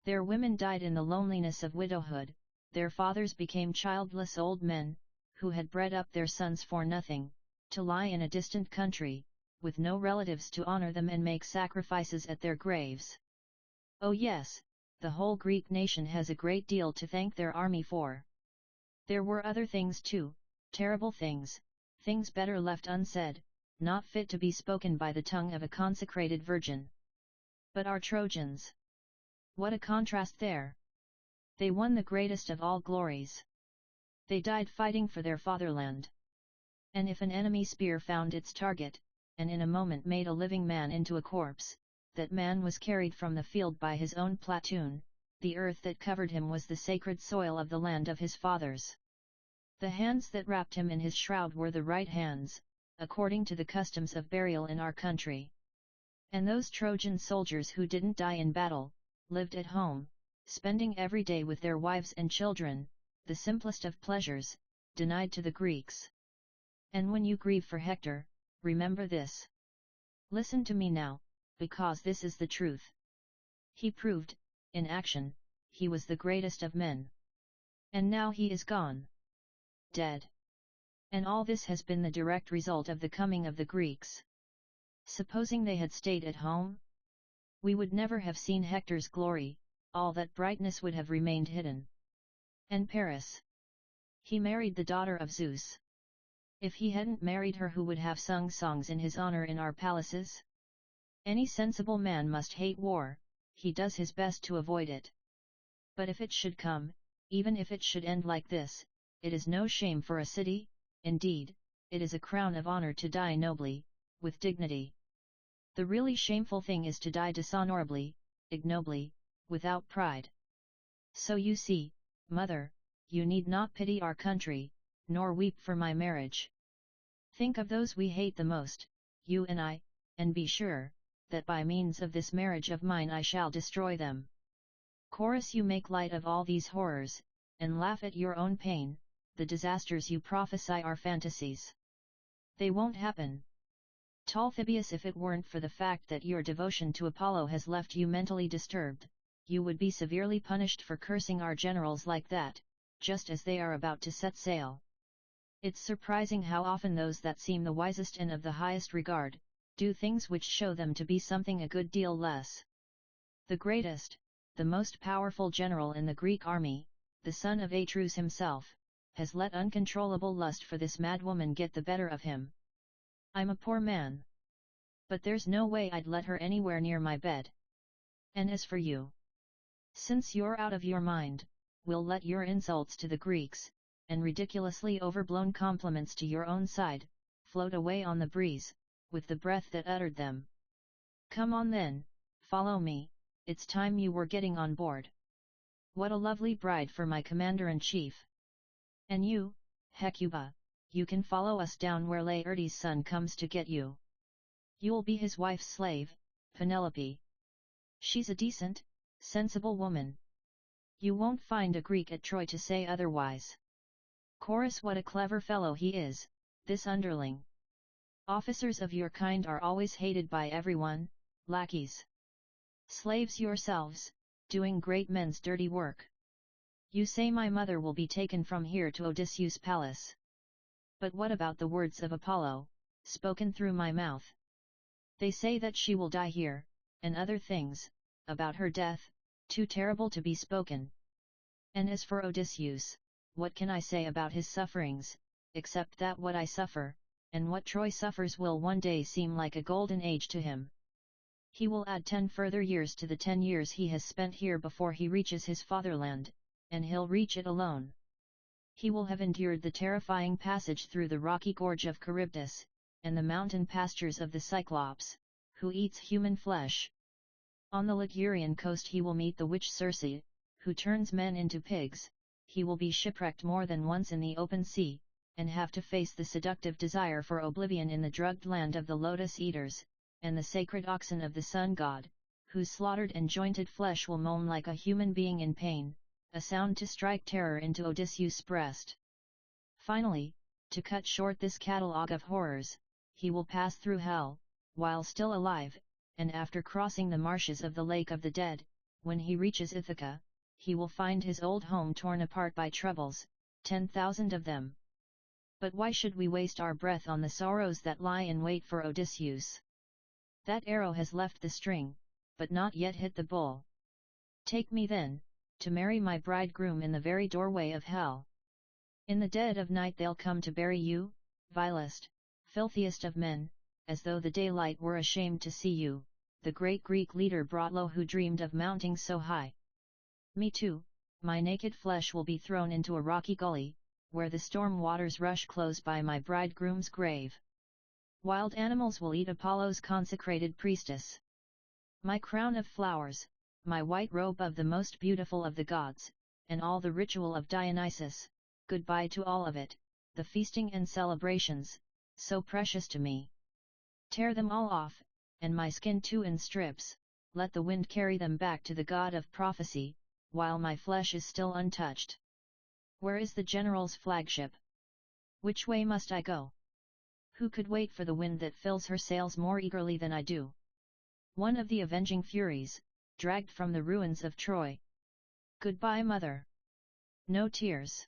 Their women died in the loneliness of widowhood, their fathers became childless old men, who had bred up their sons for nothing, to lie in a distant country, with no relatives to honor them and make sacrifices at their graves. Oh yes, the whole Greek nation has a great deal to thank their army for. There were other things too, terrible things, things better left unsaid, not fit to be spoken by the tongue of a consecrated virgin. But our Trojans! What a contrast there! They won the greatest of all glories. They died fighting for their fatherland. And if an enemy spear found its target, and in a moment made a living man into a corpse, that man was carried from the field by his own platoon, the earth that covered him was the sacred soil of the land of his fathers. The hands that wrapped him in his shroud were the right hands, according to the customs of burial in our country. And those Trojan soldiers who didn't die in battle, lived at home, spending every day with their wives and children, the simplest of pleasures, denied to the Greeks. And when you grieve for Hector, remember this. Listen to me now, because this is the truth. He proved, in action, he was the greatest of men. And now he is gone. Dead. And all this has been the direct result of the coming of the Greeks. Supposing they had stayed at home? We would never have seen Hector's glory, all that brightness would have remained hidden. And Paris? He married the daughter of Zeus. If he hadn't married her, who would have sung songs in his honor in our palaces? Any sensible man must hate war, he does his best to avoid it. But if it should come, even if it should end like this, it is no shame for a city, indeed, it is a crown of honor to die nobly, with dignity. The really shameful thing is to die dishonorably, ignobly, without pride. So you see, mother, you need not pity our country, nor weep for my marriage. Think of those we hate the most, you and I, and be sure, that by means of this marriage of mine I shall destroy them. Chorus, you make light of all these horrors, and laugh at your own pain, the disasters you prophesy are fantasies. They won't happen. Talthybius, if it weren't for the fact that your devotion to Apollo has left you mentally disturbed, you would be severely punished for cursing our generals like that, just as they are about to set sail. It's surprising how often those that seem the wisest and of the highest regard, do things which show them to be something a good deal less. The greatest, the most powerful general in the Greek army, the son of Atreus himself, has let uncontrollable lust for this mad woman get the better of him. I'm a poor man. But there's no way I'd let her anywhere near my bed. And as for you, since you're out of your mind, we'll let your insults to the Greeks, and ridiculously overblown compliments to your own side, float away on the breeze, with the breath that uttered them. Come on then, follow me, it's time you were getting on board. What a lovely bride for my commander-in-chief. And you, Hecuba, you can follow us down where Laertes' son comes to get you. You'll be his wife's slave, Penelope. She's a decent, sensible woman. You won't find a Greek at Troy to say otherwise. Chorus, what a clever fellow he is, this underling. Officers of your kind are always hated by everyone, lackeys. Slaves yourselves, doing great men's dirty work. You say my mother will be taken from here to Odysseus' palace. But what about the words of Apollo, spoken through my mouth? They say that she will die here, and other things, about her death, too terrible to be spoken. And as for Odysseus, what can I say about his sufferings, except that what I suffer, and what Troy suffers will one day seem like a golden age to him. He will add 10 further years to the 10 years he has spent here before he reaches his fatherland, and he'll reach it alone. He will have endured the terrifying passage through the rocky gorge of Charybdis, and the mountain pastures of the Cyclops, who eats human flesh. On the Ligurian coast he will meet the witch Circe, who turns men into pigs. He will be shipwrecked more than once in the open sea, and have to face the seductive desire for oblivion in the drugged land of the lotus eaters, and the sacred oxen of the sun god, whose slaughtered and jointed flesh will moan like a human being in pain, a sound to strike terror into Odysseus' breast. Finally, to cut short this catalogue of horrors, he will pass through hell, while still alive, and after crossing the marshes of the Lake of the Dead, when he reaches Ithaca, he will find his old home torn apart by troubles, 10,000 of them. But why should we waste our breath on the sorrows that lie in wait for Odysseus? That arrow has left the string, but not yet hit the bull. Take me then, to marry my bridegroom in the very doorway of hell. In the dead of night they'll come to bury you, vilest, filthiest of men, as though the daylight were ashamed to see you, the great Greek leader Brotlo who dreamed of mounting so high. Me too, my naked flesh will be thrown into a rocky gully, where the storm waters rush close by my bridegroom's grave. Wild animals will eat Apollo's consecrated priestess. My crown of flowers, my white robe of the most beautiful of the gods, and all the ritual of Dionysus, goodbye to all of it, the feasting and celebrations, so precious to me. Tear them all off, and my skin too in strips, let the wind carry them back to the god of prophecy, while my flesh is still untouched. Where is the general's flagship? Which way must I go? Who could wait for the wind that fills her sails more eagerly than I do? One of the avenging furies, dragged from the ruins of Troy. Goodbye, mother. No tears.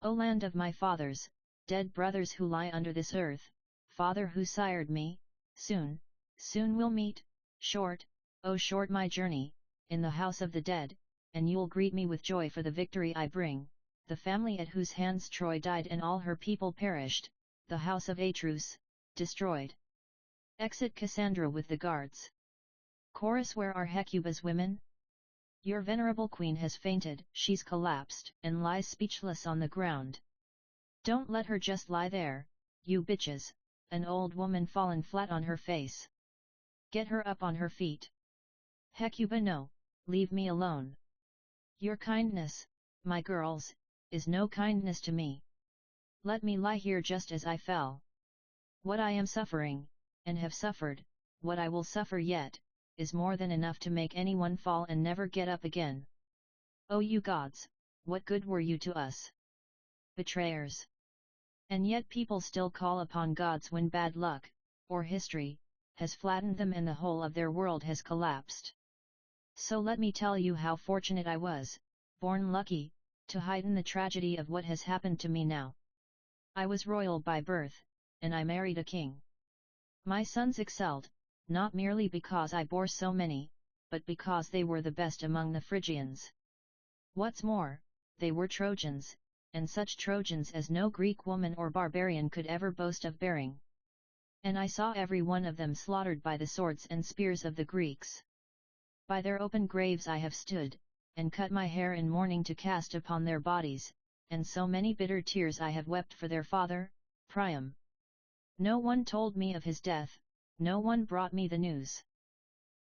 O land of my fathers, dead brothers who lie under this earth, father who sired me, soon, soon we'll meet, short, oh short my journey, in the house of the dead, and you'll greet me with joy for the victory I bring, the family at whose hands Troy died and all her people perished, the house of Atreus, destroyed. Exit Cassandra with the guards. Chorus: Where are Hecuba's women? Your venerable queen has fainted, she's collapsed, and lies speechless on the ground. Don't let her just lie there, you bitches, an old woman fallen flat on her face. Get her up on her feet. Hecuba, no, leave me alone. Your kindness, my girls, is no kindness to me. Let me lie here just as I fell. What I am suffering, and have suffered, what I will suffer yet, is more than enough to make anyone fall and never get up again. O you gods, what good were you to us? Betrayers! And yet people still call upon gods when bad luck, or history, has flattened them and the whole of their world has collapsed. So let me tell you how fortunate I was, born lucky, to heighten the tragedy of what has happened to me now. I was royal by birth, and I married a king. My sons excelled, not merely because I bore so many, but because they were the best among the Phrygians. What's more, they were Trojans, and such Trojans as no Greek woman or barbarian could ever boast of bearing. And I saw every one of them slaughtered by the swords and spears of the Greeks. By their open graves I have stood, and cut my hair in mourning to cast upon their bodies, and so many bitter tears I have wept for their father, Priam. No one told me of his death, no one brought me the news.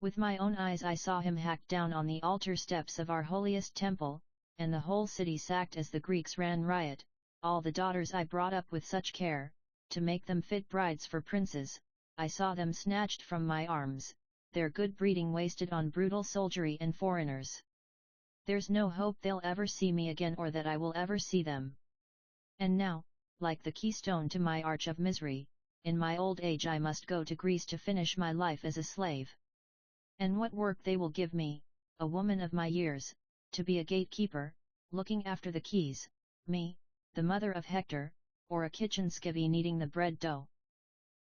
With my own eyes I saw him hacked down on the altar steps of our holiest temple, and the whole city sacked as the Greeks ran riot, all the daughters I brought up with such care, to make them fit brides for princes, I saw them snatched from my arms, their good breeding wasted on brutal soldiery and foreigners. There's no hope they'll ever see me again or that I will ever see them. And now, like the keystone to my arch of misery, in my old age I must go to Greece to finish my life as a slave. And what work they will give me, a woman of my years, to be a gatekeeper, looking after the keys, me, the mother of Hector, or a kitchen skivvy kneading the bread dough.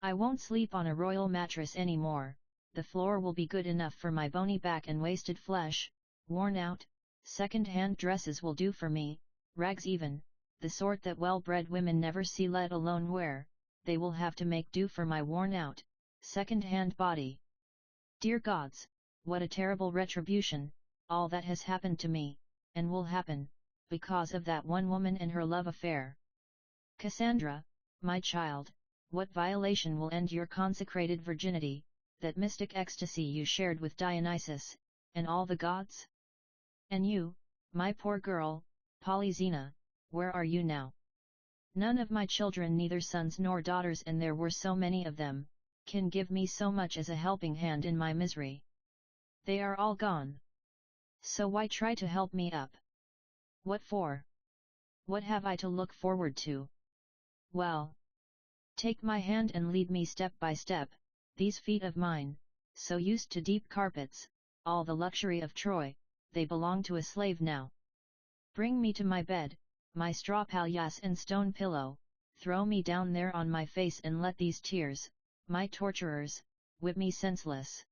I won't sleep on a royal mattress any more, the floor will be good enough for my bony back and wasted flesh, worn out, second-hand dresses will do for me, rags even, the sort that well-bred women never see let alone wear, they will have to make do for my worn-out, second-hand body. Dear gods, what a terrible retribution, all that has happened to me, and will happen, because of that one woman and her love affair. Cassandra, my child, what violation will end your consecrated virginity, that mystic ecstasy you shared with Dionysus, and all the gods? And you, my poor girl, Polyxena, where are you now? None of my children, neither sons nor daughters, and there were so many of them, can give me so much as a helping hand in my misery. They are all gone. So why try to help me up? What for? What have I to look forward to? Well, take my hand and lead me step by step, these feet of mine, so used to deep carpets, all the luxury of Troy, they belong to a slave now. Bring me to my bed, my straw palliasse and stone pillow, throw me down there on my face and let these tears, my torturers, whip me senseless.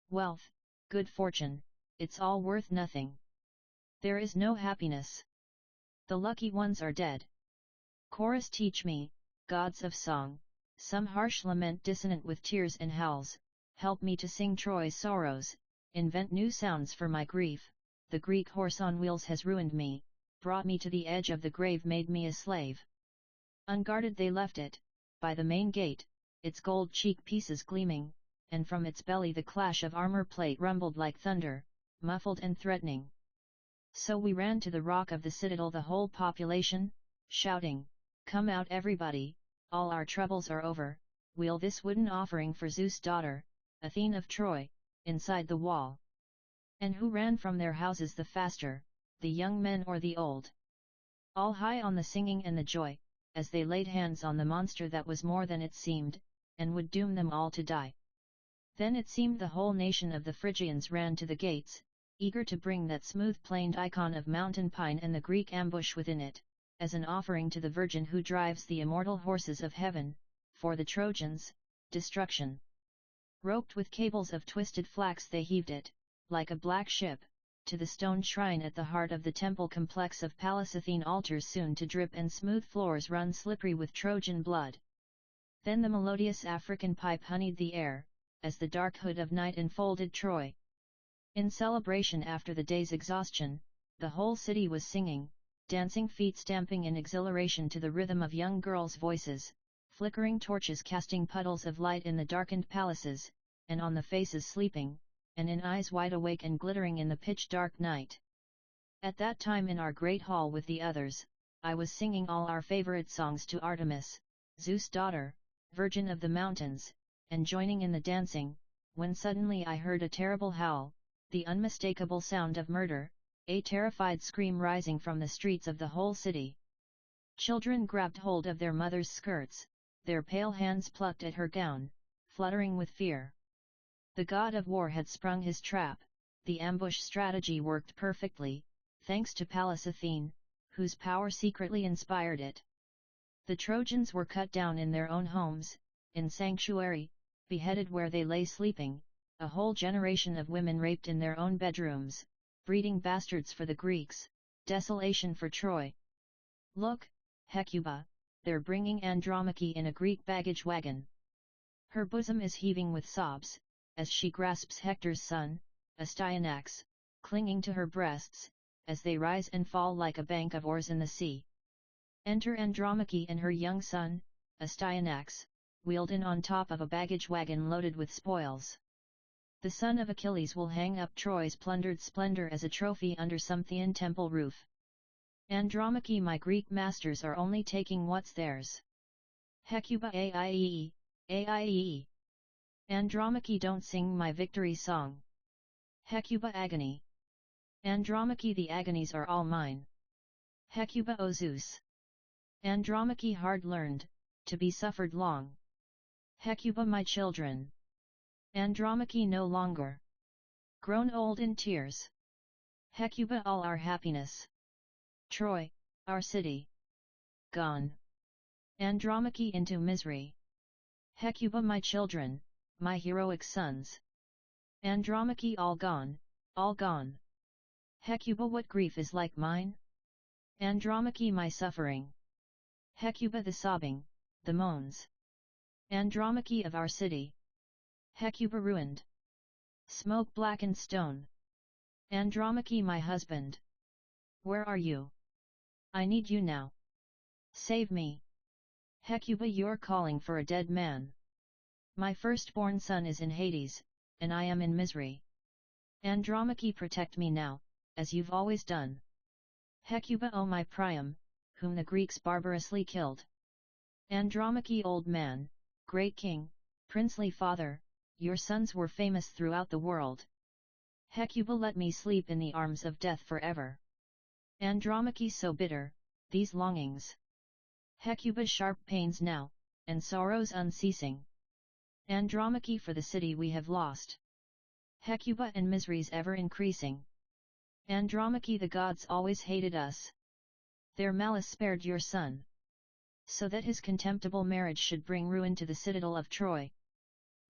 Wealth, good fortune, it's all worth nothing. There is no happiness. The lucky ones are dead. Chorus teach me, gods of song, some harsh lament dissonant with tears and howls, help me to sing Troy's sorrows, invent new sounds for my grief. The Greek horse on wheels has ruined me, brought me to the edge of the grave, made me a slave. Unguarded they left it, by the main gate, its gold cheek pieces gleaming, and from its belly the clash of armor plate rumbled like thunder, muffled and threatening. So we ran to the rock of the citadel, the whole population, shouting, "Come out everybody, all our troubles are over, we'll this wooden offering for Zeus' daughter, Athene of Troy, inside the wall." And who ran from their houses the faster, the young men or the old? All high on the singing and the joy, as they laid hands on the monster that was more than it seemed, and would doom them all to die. Then it seemed the whole nation of the Phrygians ran to the gates, eager to bring that smooth-planed icon of mountain pine and the Greek ambush within it, as an offering to the Virgin who drives the immortal horses of heaven, for the Trojans, destruction. Roped with cables of twisted flax they heaved it, like a black ship, to the stone shrine at the heart of the temple complex of Pallas Athene, altars soon to drip and smooth floors run slippery with Trojan blood. Then the melodious African pipe honeyed the air, as the dark hood of night enfolded Troy. In celebration after the day's exhaustion, the whole city was singing, dancing feet stamping in exhilaration to the rhythm of young girls' voices, flickering torches casting puddles of light in the darkened palaces, and on the faces sleeping, and in eyes wide awake and glittering in the pitch-dark night. At that time in our great hall with the others, I was singing all our favorite songs to Artemis, Zeus' daughter, Virgin of the mountains, and joining in the dancing, when suddenly I heard a terrible howl, the unmistakable sound of murder, a terrified scream rising from the streets of the whole city. Children grabbed hold of their mothers' skirts, their pale hands plucked at her gown, fluttering with fear. The god of war had sprung his trap, the ambush strategy worked perfectly, thanks to Pallas Athene, whose power secretly inspired it. The Trojans were cut down in their own homes, in sanctuary, beheaded where they lay sleeping, a whole generation of women raped in their own bedrooms, breeding bastards for the Greeks, desolation for Troy. Look, Hecuba, they're bringing Andromache in a Greek baggage wagon. Her bosom is heaving with sobs, as she grasps Hector's son, Astyanax, clinging to her breasts, as they rise and fall like a bank of oars in the sea. Enter Andromache and her young son, Astyanax, wheeled in on top of a baggage wagon loaded with spoils. The son of Achilles will hang up Troy's plundered splendor as a trophy under some Thean temple roof. Andromache, my Greek masters are only taking what's theirs. Hecuba Aiee, Aiee. Andromache, don't sing my victory song. Hecuba agony. Andromache, the agonies are all mine. Hecuba, O Zeus. Andromache, hard learned, to be suffered long. Hecuba, my children. Andromache, no longer grown old in tears. Hecuba, all our happiness. Troy, our city, gone. Andromache, into misery. Hecuba, my children, my heroic sons. Andromache, all gone, all gone. Hecuba, what grief is like mine? Andromache, my suffering. Hecuba, the sobbing, the moans. Andromache of our city. Hecuba, ruined. Smoke blackened stone. Andromache, my husband. Where are you? I need you now. Save me. Hecuba, you're calling for a dead man. My firstborn son is in Hades, and I am in misery. Andromache, protect me now, as you've always done. Hecuba, O my Priam, whom the Greeks barbarously killed. Andromache, old man, great king, princely father, your sons were famous throughout the world. Hecuba, let me sleep in the arms of death forever. Andromache, so bitter, these longings. Hecuba, sharp pains now, and sorrows unceasing. Andromache, for the city we have lost. Hecuba, and miseries ever increasing. Andromache, the gods always hated us. Their malice spared your son, so that his contemptible marriage should bring ruin to the citadel of Troy.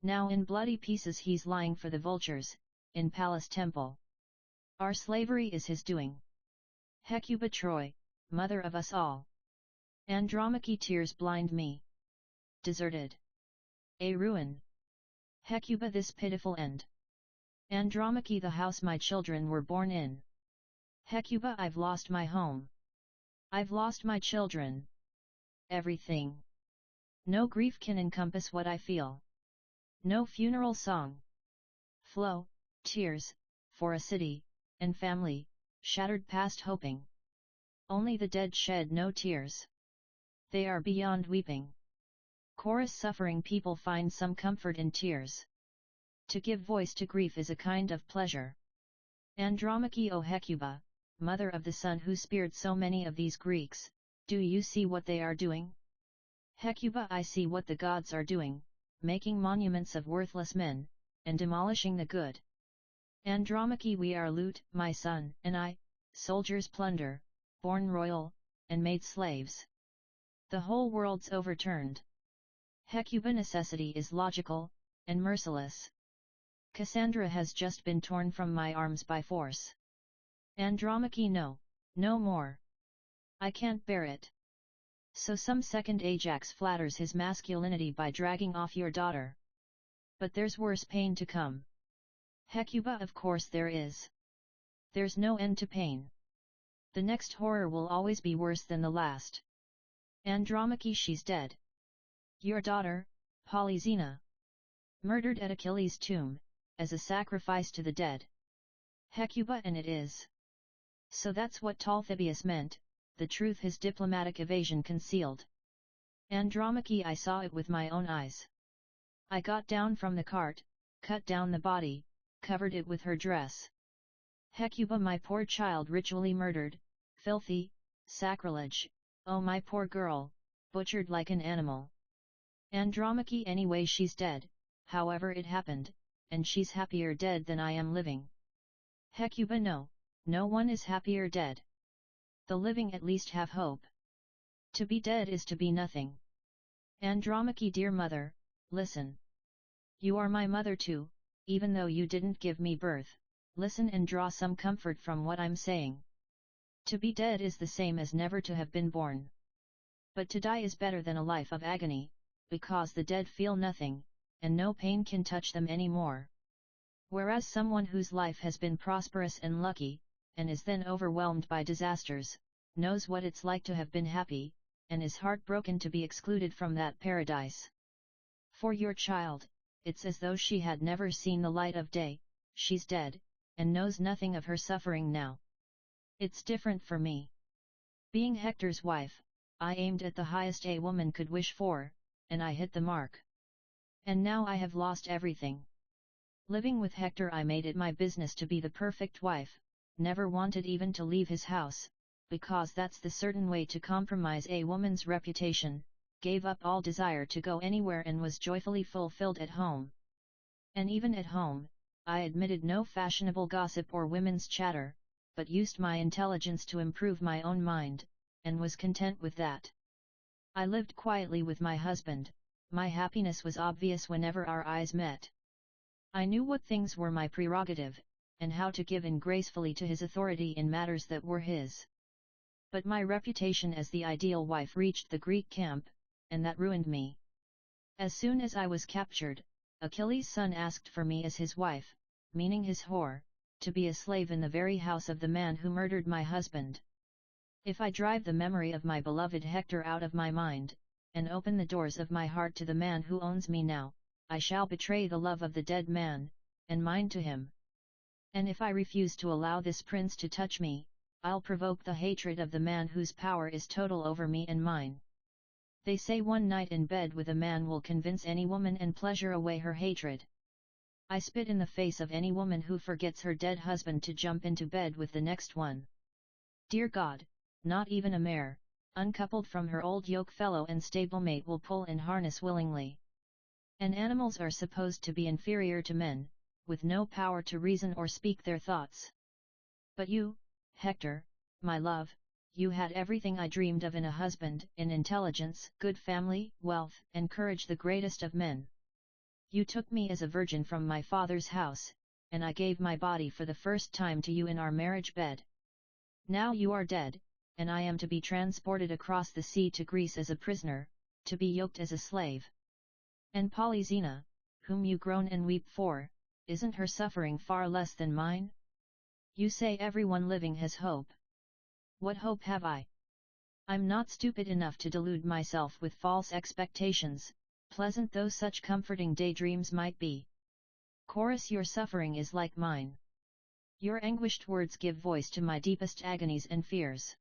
Now in bloody pieces he's lying for the vultures, in Pallas' temple. Our slavery is his doing. Hecuba, Troy, mother of us all. Andromache, tears blind me. Deserted. A ruin. Hecuba, this pitiful end. Andromache, the house my children were born in. Hecuba, I've lost my home. I've lost my children. Everything. No grief can encompass what I feel. No funeral song. Flow, tears, for a city, and family, shattered past hoping. Only the dead shed no tears. They are beyond weeping. Chorus, suffering people find some comfort in tears. To give voice to grief is a kind of pleasure. Andromache, O Hecuba, mother of the son who speared so many of these Greeks, do you see what they are doing? Hecuba, I see what the gods are doing, making monuments of worthless men, and demolishing the good. Andromache, we are loot, my son, and I, soldiers plunder, born royal, and made slaves. The whole world's overturned. Hecuba, necessity is logical, and merciless. Cassandra has just been torn from my arms by force. Andromache, no, no more. I can't bear it. So some second Ajax flatters his masculinity by dragging off your daughter. But there's worse pain to come. Hecuba, of course there is. There's no end to pain. The next horror will always be worse than the last. Andromache, she's dead. Your daughter, Polyxena, murdered at Achilles' tomb, as a sacrifice to the dead. Hecuba, and it is. So that's what Talthybius meant, the truth his diplomatic evasion concealed. Andromache, I saw it with my own eyes. I got down from the cart, cut down the body, covered it with her dress. Hecuba, my poor child ritually murdered, filthy, sacrilege, oh my poor girl, butchered like an animal. Andromache, anyway she's dead, however it happened, and she's happier dead than I am living. Hecuba, no, no one is happier dead. The living at least have hope. To be dead is to be nothing. Andromache, dear mother, listen. You are my mother too, even though you didn't give me birth, listen and draw some comfort from what I'm saying. To be dead is the same as never to have been born. But to die is better than a life of agony, because the dead feel nothing, and no pain can touch them any more. Whereas someone whose life has been prosperous and lucky, and is then overwhelmed by disasters, knows what it's like to have been happy, and is heartbroken to be excluded from that paradise. For your child, it's as though she had never seen the light of day, she's dead, and knows nothing of her suffering now. It's different for me. Being Hector's wife, I aimed at the highest a woman could wish for, and I hit the mark. And now I have lost everything. Living with Hector, I made it my business to be the perfect wife, never wanted even to leave his house, because that's the certain way to compromise a woman's reputation, gave up all desire to go anywhere and was joyfully fulfilled at home. And even at home, I admitted no fashionable gossip or women's chatter, but used my intelligence to improve my own mind, and was content with that. I lived quietly with my husband, my happiness was obvious whenever our eyes met. I knew what things were my prerogative, and how to give in gracefully to his authority in matters that were his. But my reputation as the ideal wife reached the Greek camp, and that ruined me. As soon as I was captured, Achilles' son asked for me as his wife, meaning his whore, to be a slave in the very house of the man who murdered my husband. If I drive the memory of my beloved Hector out of my mind, and open the doors of my heart to the man who owns me now, I shall betray the love of the dead man, and mine to him. And if I refuse to allow this prince to touch me, I'll provoke the hatred of the man whose power is total over me and mine. They say one night in bed with a man will convince any woman and pleasure away her hatred. I spit in the face of any woman who forgets her dead husband to jump into bed with the next one. Dear God, not even a mare, uncoupled from her old yoke fellow and stablemate will pull in harness willingly. And animals are supposed to be inferior to men, with no power to reason or speak their thoughts. But you, Hector, my love, you had everything I dreamed of in a husband, in intelligence, good family, wealth, and courage, the greatest of men. You took me as a virgin from my father's house, and I gave my body for the first time to you in our marriage bed. Now you are dead, and I am to be transported across the sea to Greece as a prisoner, to be yoked as a slave. And Polyxena, whom you groan and weep for, isn't her suffering far less than mine? You say everyone living has hope. What hope have I? I'm not stupid enough to delude myself with false expectations, pleasant though such comforting daydreams might be. Chorus, your suffering is like mine. Your anguished words give voice to my deepest agonies and fears.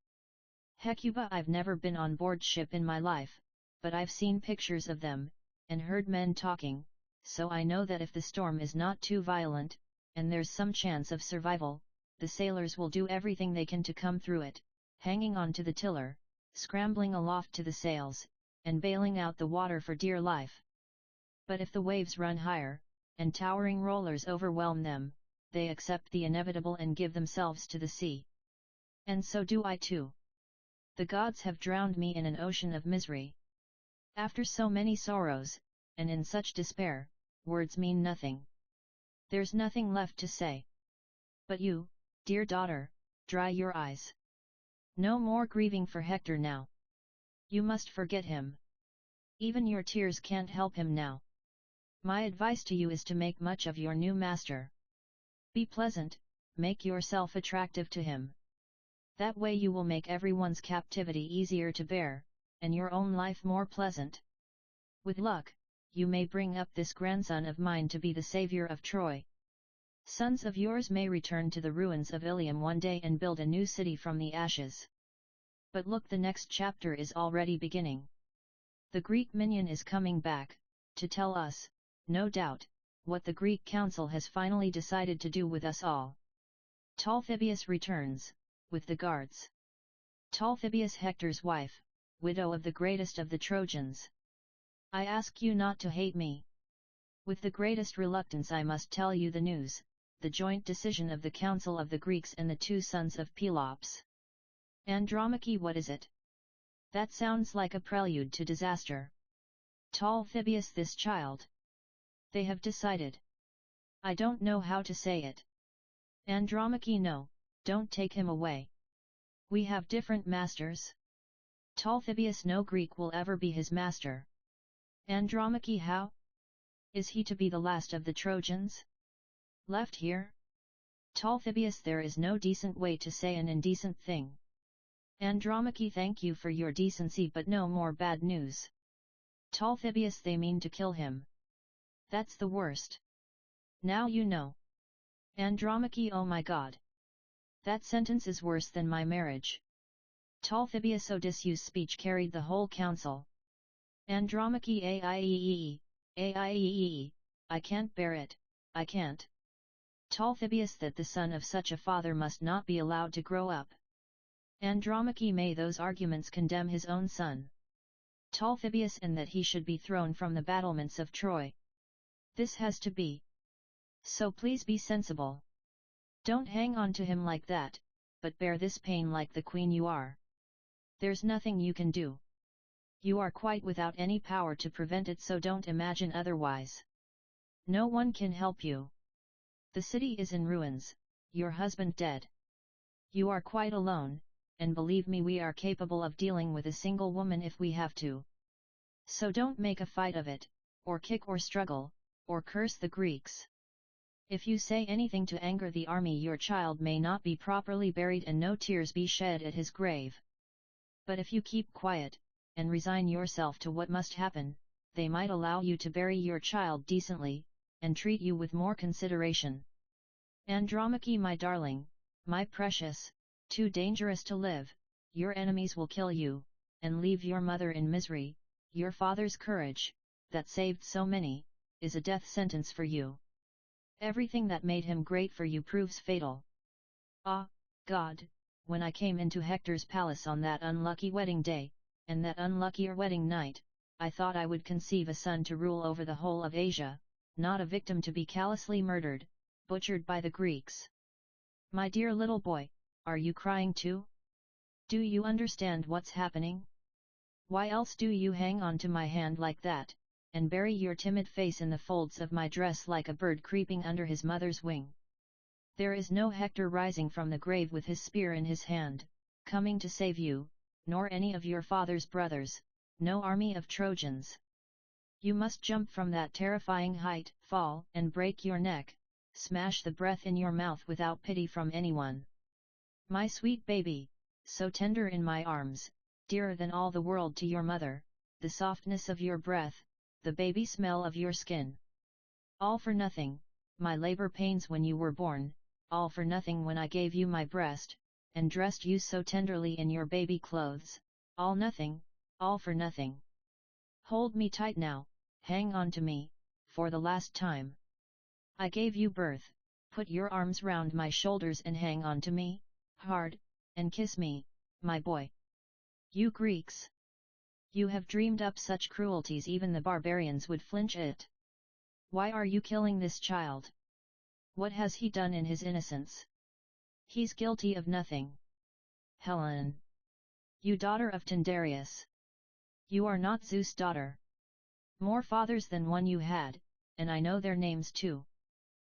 Hecuba, I've never been on board ship in my life, but I've seen pictures of them, and heard men talking, so I know that if the storm is not too violent, and there's some chance of survival, the sailors will do everything they can to come through it, hanging on to the tiller, scrambling aloft to the sails, and bailing out the water for dear life. But if the waves run higher, and towering rollers overwhelm them, they accept the inevitable and give themselves to the sea. And so do I too. The gods have drowned me in an ocean of misery. After so many sorrows, and in such despair, words mean nothing. There's nothing left to say. But you, dear daughter, dry your eyes. No more grieving for Hector now. You must forget him. Even your tears can't help him now. My advice to you is to make much of your new master. Be pleasant, make yourself attractive to him. That way you will make everyone's captivity easier to bear, and your own life more pleasant. With luck, you may bring up this grandson of mine to be the savior of Troy. Sons of yours may return to the ruins of Ilium one day and build a new city from the ashes. But look, the next chapter is already beginning. The Greek minion is coming back, to tell us, no doubt, what the Greek council has finally decided to do with us all. Talthybius returns, with the guards. Talthybius, Hector's wife, widow of the greatest of the Trojans. I ask you not to hate me. With the greatest reluctance I must tell you the news, the joint decision of the council of the Greeks and the 2 sons of Pelops. Andromache, what is it? That sounds like a prelude to disaster. Talthybius, this child. They have decided. I don't know how to say it. Andromache, no, don't take him away. We have different masters. Talthybius, no Greek will ever be his master. Andromache, how? Is he to be the last of the Trojans? Left here? Talthybius, there is no decent way to say an indecent thing. Andromache, thank you for your decency, but no more bad news. Talthybius, they mean to kill him. That's the worst. Now you know. Andromache, oh my God. That sentence is worse than my marriage. Talthybius, Odysseus' speech carried the whole council. Andromache, I can't bear it, I can't. Talthybius, that the son of such a father must not be allowed to grow up. Andromache, may those arguments condemn his own son. Talthybius, and that he should be thrown from the battlements of Troy. This has to be. So please be sensible. Don't hang on to him like that, but bear this pain like the queen you are. There's nothing you can do. You are quite without any power to prevent it, so don't imagine otherwise. No one can help you. The city is in ruins, your husband dead. You are quite alone, and believe me, we are capable of dealing with a single woman if we have to. So don't make a fight of it, or kick or struggle, or curse the Greeks. If you say anything to anger the army, your child may not be properly buried and no tears be shed at his grave. But if you keep quiet, and resign yourself to what must happen, they might allow you to bury your child decently, and treat you with more consideration. Andromache, my darling, my precious, too dangerous to live, your enemies will kill you, and leave your mother in misery. Your father's courage, that saved so many, is a death sentence for you. Everything that made him great for you proves fatal. Ah, God, when I came into Hector's palace on that unlucky wedding day, and that unluckier wedding night, I thought I would conceive a son to rule over the whole of Asia, not a victim to be callously murdered, butchered by the Greeks. My dear little boy, are you crying too? Do you understand what's happening? Why else do you hang on to my hand like that, and bury your timid face in the folds of my dress like a bird creeping under his mother's wing? There is no Hector rising from the grave with his spear in his hand, coming to save you, nor any of your father's brothers, no army of Trojans. You must jump from that terrifying height, fall and break your neck, smash the breath in your mouth without pity from anyone. My sweet baby, so tender in my arms, dearer than all the world to your mother, the softness of your breath, the baby smell of your skin. All for nothing, my labor pains when you were born, all for nothing when I gave you my breast, and dressed you so tenderly in your baby clothes, all nothing, all for nothing. Hold me tight now, hang on to me, for the last time. I gave you birth, put your arms round my shoulders and hang on to me, hard, and kiss me, my boy. You Greeks! You have dreamed up such cruelties even the barbarians would flinch at. Why are you killing this child? What has he done in his innocence? He's guilty of nothing. Helen! You daughter of Tyndareus! You are not Zeus' daughter. More fathers than one you had, and I know their names too.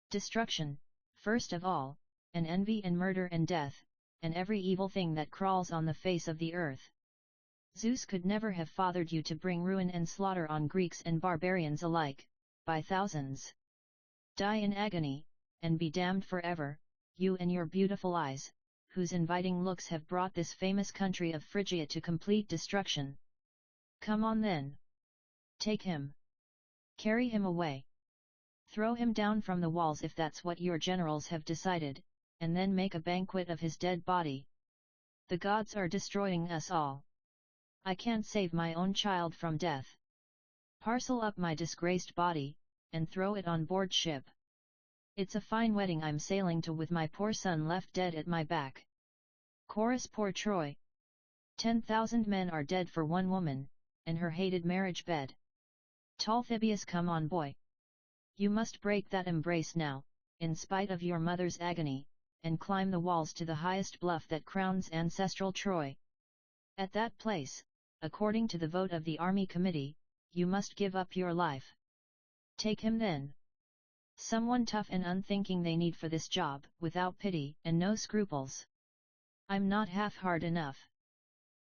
Destruction, first of all, and envy and murder and death, and every evil thing that crawls on the face of the earth. Zeus could never have fathered you to bring ruin and slaughter on Greeks and barbarians alike, by thousands. Die in agony, and be damned forever, you and your beautiful eyes, whose inviting looks have brought this famous country of Phrygia to complete destruction. Come on then. Take him. Carry him away. Throw him down from the walls if that's what your generals have decided, and then make a banquet of his dead body. The gods are destroying us all. I can't save my own child from death. Parcel up my disgraced body, and throw it on board ship. It's a fine wedding I'm sailing to with my poor son left dead at my back. Chorus: Poor Troy! 10,000 men are dead for one woman, and her hated marriage bed. Talthybius, come on boy! You must break that embrace now, in spite of your mother's agony, and climb the walls to the highest bluff that crowns ancestral Troy. At that place, according to the vote of the army committee, you must give up your life. Take him then. Someone tough and unthinking they need for this job, without pity and no scruples. I'm not half hard enough.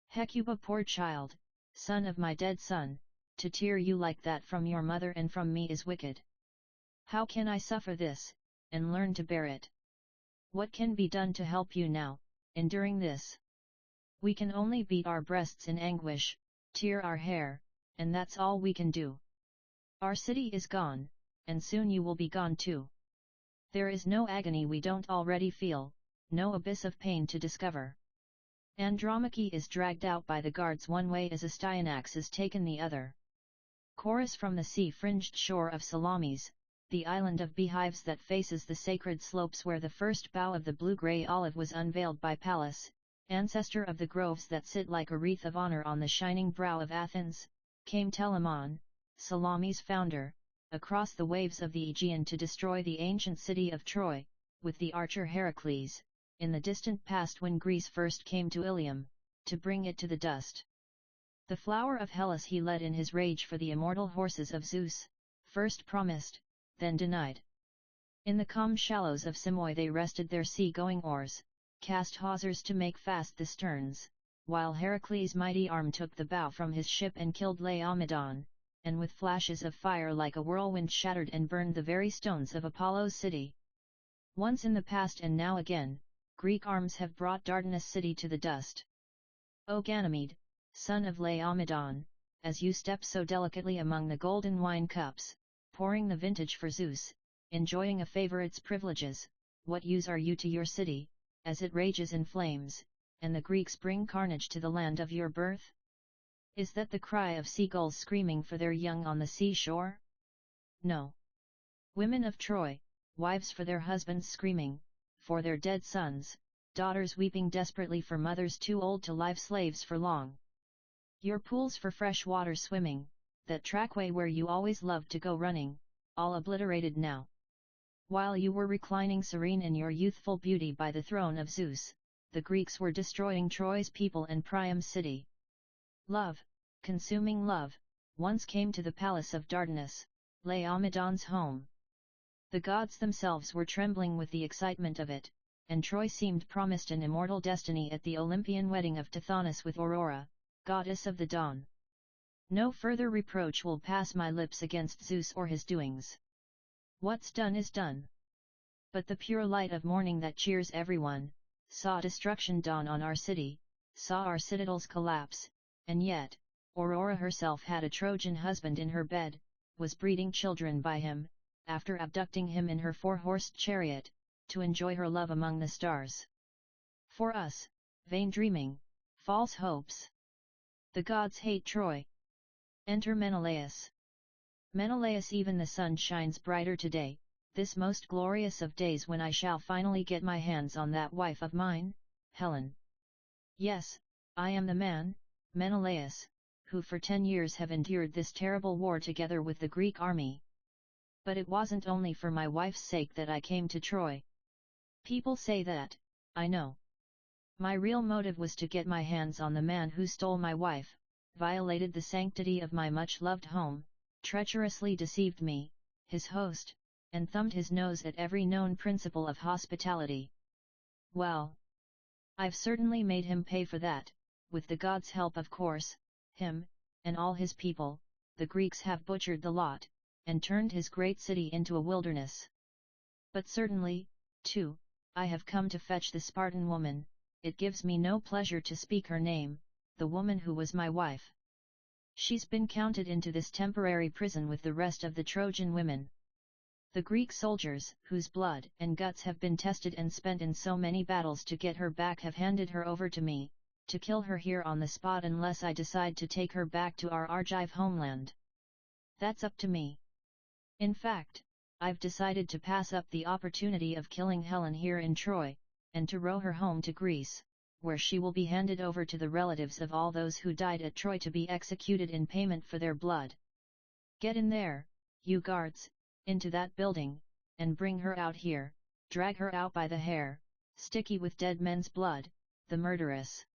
Hecuba, poor child, son of my dead son, to tear you like that from your mother and from me is wicked. How can I suffer this, and learn to bear it? What can be done to help you now, enduring this? We can only beat our breasts in anguish, tear our hair, and that's all we can do. Our city is gone, and soon you will be gone too. There is no agony we don't already feel, no abyss of pain to discover. Andromache is dragged out by the guards one way as Astyanax is taken the other. Chorus: From the sea-fringed shore of Salamis, the island of beehives that faces the sacred slopes where the first bough of the blue-grey olive was unveiled by Pallas, ancestor of the groves that sit like a wreath of honor on the shining brow of Athens, came Telamon, Salamis' founder, across the waves of the Aegean to destroy the ancient city of Troy, with the archer Heracles, in the distant past when Greece first came to Ilium, to bring it to the dust. The flower of Hellas he led in his rage for the immortal horses of Zeus, first promised, then denied. In the calm shallows of Simois they rested their sea-going oars, cast hawsers to make fast the sterns, while Heracles' mighty arm took the bow from his ship and killed Laomedon, and with flashes of fire like a whirlwind shattered and burned the very stones of Apollo's city. Once in the past and now again, Greek arms have brought Dardanus' city to the dust. O Ganymede, son of Laomedon, as you step so delicately among the golden wine cups, pouring the vintage for Zeus, enjoying a favorite's privileges, what use are you to your city, as it rages in flames, and the Greeks bring carnage to the land of your birth? Is that the cry of seagulls screaming for their young on the seashore? No. Women of Troy, wives for their husbands screaming, for their dead sons, daughters weeping desperately for mothers too old to live slaves for long. Your pools for fresh water swimming, that trackway where you always loved to go running, all obliterated now. While you were reclining serene in your youthful beauty by the throne of Zeus, the Greeks were destroying Troy's people and Priam's city. Love, consuming love, once came to the palace of Dardanus, Laomedon's home. The gods themselves were trembling with the excitement of it, and Troy seemed promised an immortal destiny at the Olympian wedding of Tithonus with Aurora, goddess of the dawn. No further reproach will pass my lips against Zeus or his doings. What's done is done. But the pure light of morning that cheers everyone, saw destruction dawn on our city, saw our citadels collapse, and yet, Aurora herself had a Trojan husband in her bed, was breeding children by him, after abducting him in her four-horsed chariot, to enjoy her love among the stars. For us, vain dreaming, false hopes. The gods hate Troy. Enter Menelaus. Menelaus, even the sun shines brighter today, this most glorious of days when I shall finally get my hands on that wife of mine, Helen. Yes, I am the man, Menelaus, who for 10 years have endured this terrible war together with the Greek army. But it wasn't only for my wife's sake that I came to Troy. People say that, I know. My real motive was to get my hands on the man who stole my wife, violated the sanctity of my much-loved home, treacherously deceived me, his host, and thumbed his nose at every known principle of hospitality. Well, I've certainly made him pay for that, with the gods' help of course. Him, and all his people, the Greeks have butchered the lot, and turned his great city into a wilderness. But certainly, too, I have come to fetch the Spartan woman. It gives me no pleasure to speak her name, the woman who was my wife. She's been counted into this temporary prison with the rest of the Trojan women. The Greek soldiers, whose blood and guts have been tested and spent in so many battles to get her back, have handed her over to me, to kill her here on the spot unless I decide to take her back to our Argive homeland. That's up to me. In fact, I've decided to pass up the opportunity of killing Helen here in Troy, and to row her home to Greece, where she will be handed over to the relatives of all those who died at Troy to be executed in payment for their blood. Get in there, you guards, into that building, and bring her out here, drag her out by the hair, sticky with dead men's blood, the murderess.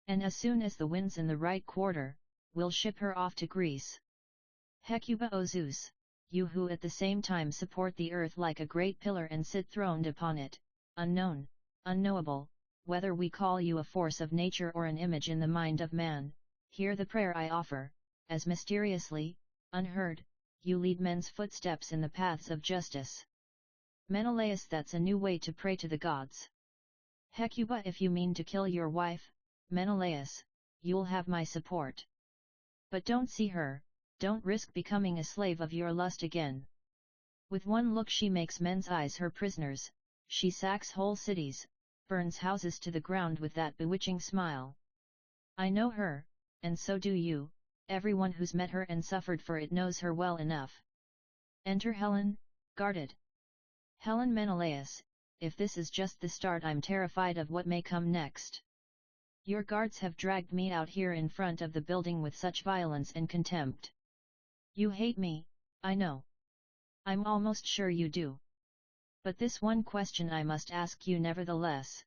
And as soon as the wind's in the right quarter, we'll ship her off to Greece. Hecuba, O Zeus, you who at the same time support the earth like a great pillar and sit throned upon it, unknown, unknowable, whether we call you a force of nature or an image in the mind of man, hear the prayer I offer, as mysteriously, unheard, you lead men's footsteps in the paths of justice. Menelaus, that's a new way to pray to the gods. Hecuba, if you mean to kill your wife, Menelaus, you'll have my support. But don't see her, don't risk becoming a slave of your lust again. With one look she makes men's eyes her prisoners, she sacks whole cities, burns houses to the ground with that bewitching smile. I know her, and so do you, everyone who's met her and suffered for it knows her well enough. Enter Helen, guarded. Helen, Menelaus, if this is just the start, I'm terrified of what may come next. Your guards have dragged me out here in front of the building with such violence and contempt. You hate me, I know. I'm almost sure you do. But this one question I must ask you nevertheless.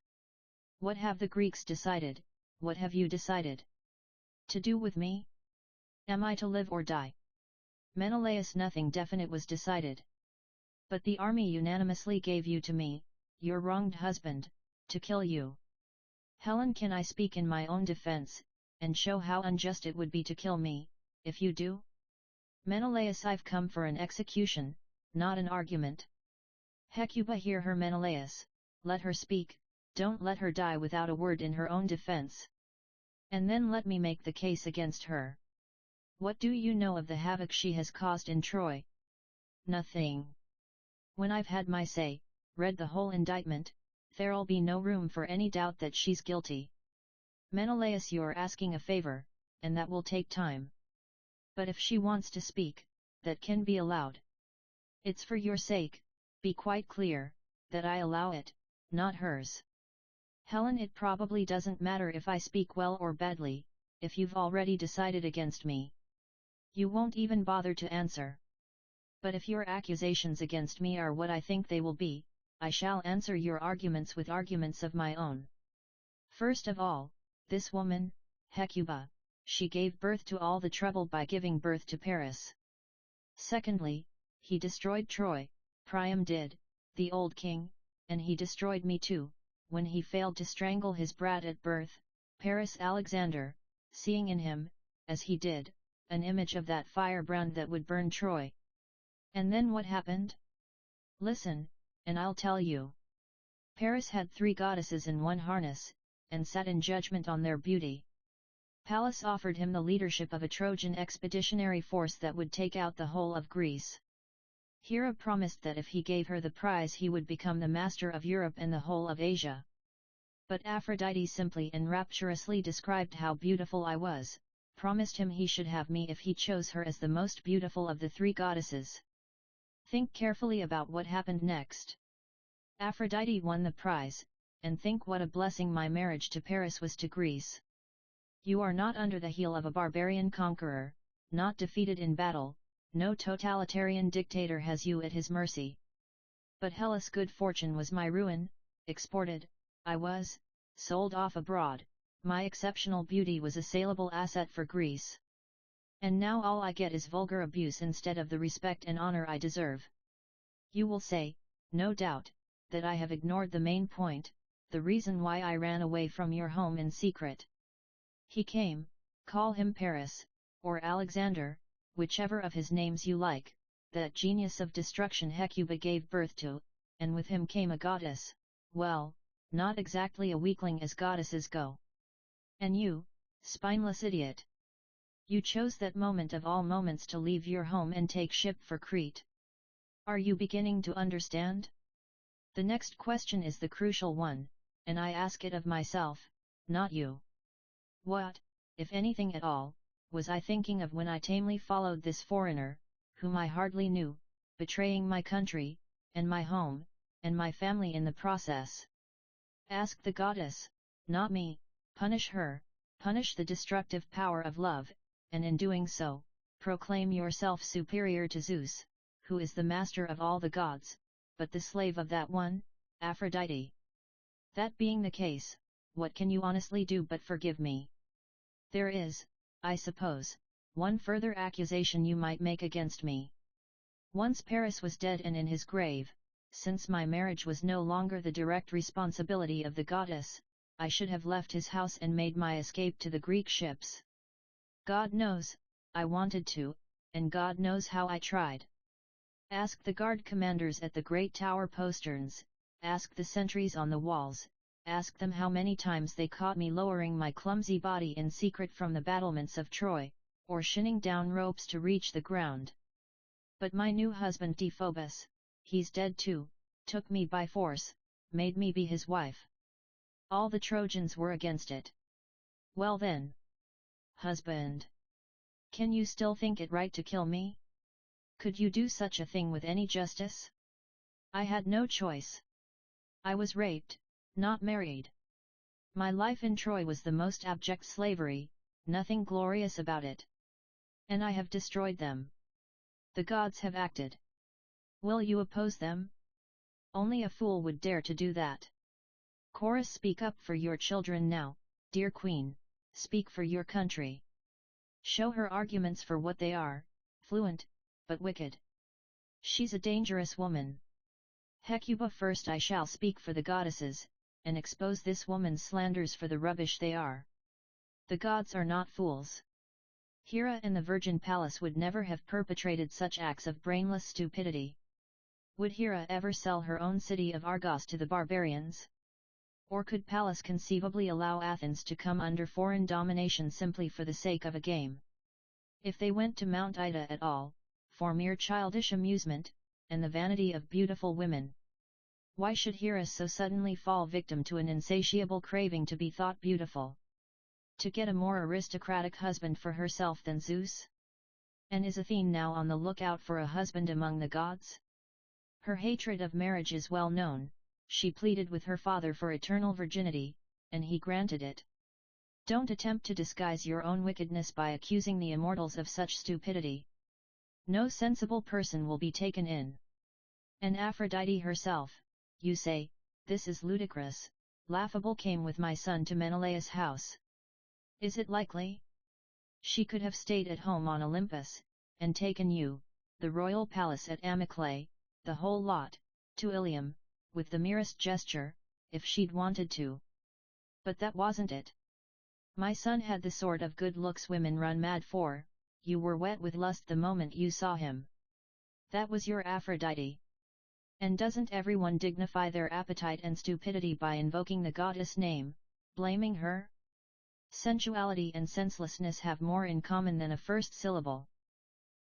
What have the Greeks decided, what have you decided to do with me? Am I to live or die? Menelaus, nothing definite was decided. But the army unanimously gave you to me, your wronged husband, to kill you. Helen, can I speak in my own defense, and show how unjust it would be to kill me, if you do? Menelaus, I've come for an execution, not an argument. Hecuba, hear her, Menelaus, let her speak, don't let her die without a word in her own defense. And then let me make the case against her. What do you know of the havoc she has caused in Troy? Nothing. When I've had my say, read the whole indictment, there'll be no room for any doubt that she's guilty. Menelaus, you're asking a favor, and that will take time. But if she wants to speak, that can be allowed. It's for your sake, be quite clear, that I allow it, not hers. Helen, it probably doesn't matter if I speak well or badly, if you've already decided against me. You won't even bother to answer. But if your accusations against me are what I think they will be, I shall answer your arguments with arguments of my own. First of all, this woman, Hecuba, she gave birth to all the trouble by giving birth to Paris. Secondly, he destroyed Troy, Priam did, the old king, and he destroyed me too, when he failed to strangle his brat at birth, Paris Alexander, seeing in him, as he did, an image of that firebrand that would burn Troy. And then what happened? Listen, and I'll tell you. Paris had 3 goddesses in one harness, and sat in judgment on their beauty. Pallas offered him the leadership of a Trojan expeditionary force that would take out the whole of Greece. Hera promised that if he gave her the prize he would become the master of Europe and the whole of Asia. But Aphrodite simply and rapturously described how beautiful I was, promised him he should have me if he chose her as the most beautiful of the 3 goddesses. Think carefully about what happened next. Aphrodite won the prize, and think what a blessing my marriage to Paris was to Greece. You are not under the heel of a barbarian conqueror, not defeated in battle, no totalitarian dictator has you at his mercy. But Hellas' good fortune was my ruin, exported, I was, sold off abroad, my exceptional beauty was a saleable asset for Greece. And now all I get is vulgar abuse instead of the respect and honor I deserve. You will say, no doubt, that I have ignored the main point, the reason why I ran away from your home in secret. He came, call him Paris, or Alexander, whichever of his names you like, that genius of destruction Hecuba gave birth to, and with him came a goddess, well, not exactly a weakling as goddesses go. And you, spineless idiot! You chose that moment of all moments to leave your home and take ship for Crete. Are you beginning to understand? The next question is the crucial one, and I ask it of myself, not you. What, if anything at all, was I thinking of when I tamely followed this foreigner, whom I hardly knew, betraying my country, and my home, and my family in the process? Ask the goddess, not me, punish her, punish the destructive power of love, and in doing so, proclaim yourself superior to Zeus, who is the master of all the gods, but the slave of that one, Aphrodite. That being the case, what can you honestly do but forgive me? There is, I suppose, one further accusation you might make against me. Once Paris was dead and in his grave, since my marriage was no longer the direct responsibility of the goddess, I should have left his house and made my escape to the Greek ships. God knows, I wanted to, and God knows how I tried. Ask the guard commanders at the great tower posterns, ask the sentries on the walls, ask them how many times they caught me lowering my clumsy body in secret from the battlements of Troy, or shinning down ropes to reach the ground. But my new husband Deiphobus, he's dead too, took me by force, made me be his wife. All the Trojans were against it. Well then, husband, can you still think it right to kill me? Could you do such a thing with any justice? I had no choice. I was raped, not married. My life in Troy was the most abject slavery, nothing glorious about it. And I have destroyed them. The gods have acted. Will you oppose them? Only a fool would dare to do that. Chorus, speak up for your children now, dear queen, speak for your country. Show her arguments for what they are, fluent, but wicked. She's a dangerous woman. Hecuba, first I shall speak for the goddesses, and expose this woman's slanders for the rubbish they are. The gods are not fools. Hera and the virgin Pallas would never have perpetrated such acts of brainless stupidity. Would Hera ever sell her own city of Argos to the barbarians? Or could Pallas conceivably allow Athens to come under foreign domination simply for the sake of a game? If they went to Mount Ida at all, for mere childish amusement, and the vanity of beautiful women, why should Hera so suddenly fall victim to an insatiable craving to be thought beautiful? To get a more aristocratic husband for herself than Zeus? And is Athene now on the lookout for a husband among the gods? Her hatred of marriage is well known. She pleaded with her father for eternal virginity, and he granted it. Don't attempt to disguise your own wickedness by accusing the immortals of such stupidity. No sensible person will be taken in. And Aphrodite herself, you say, this is ludicrous, laughable, came with my son to Menelaus' house. Is it likely? She could have stayed at home on Olympus, and taken you, the royal palace at Amyclae, the whole lot, to Ilium, with the merest gesture, if she'd wanted to. But that wasn't it. My son had the sort of good looks women run mad for. You were wet with lust the moment you saw him. That was your Aphrodite. And doesn't everyone dignify their appetite and stupidity by invoking the goddess name, blaming her? Sensuality and senselessness have more in common than a first syllable.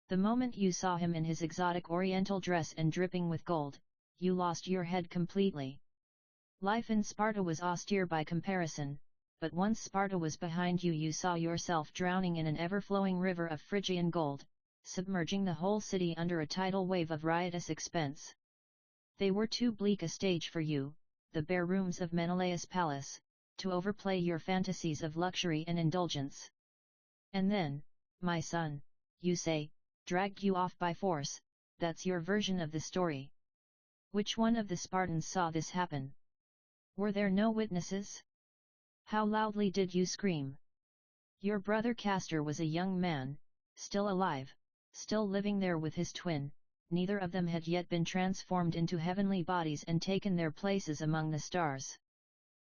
The moment you saw him in his exotic oriental dress and dripping with gold, you lost your head completely. Life in Sparta was austere by comparison, but once Sparta was behind you, you saw yourself drowning in an ever-flowing river of Phrygian gold, submerging the whole city under a tidal wave of riotous expense. They were too bleak a stage for you, the bare rooms of Menelaus' palace, to overplay your fantasies of luxury and indulgence. And then, my son, you say, dragged you off by force. That's your version of the story. Which one of the Spartans saw this happen? Were there no witnesses? How loudly did you scream? Your brother Castor was a young man, still alive, still living there with his twin. Neither of them had yet been transformed into heavenly bodies and taken their places among the stars.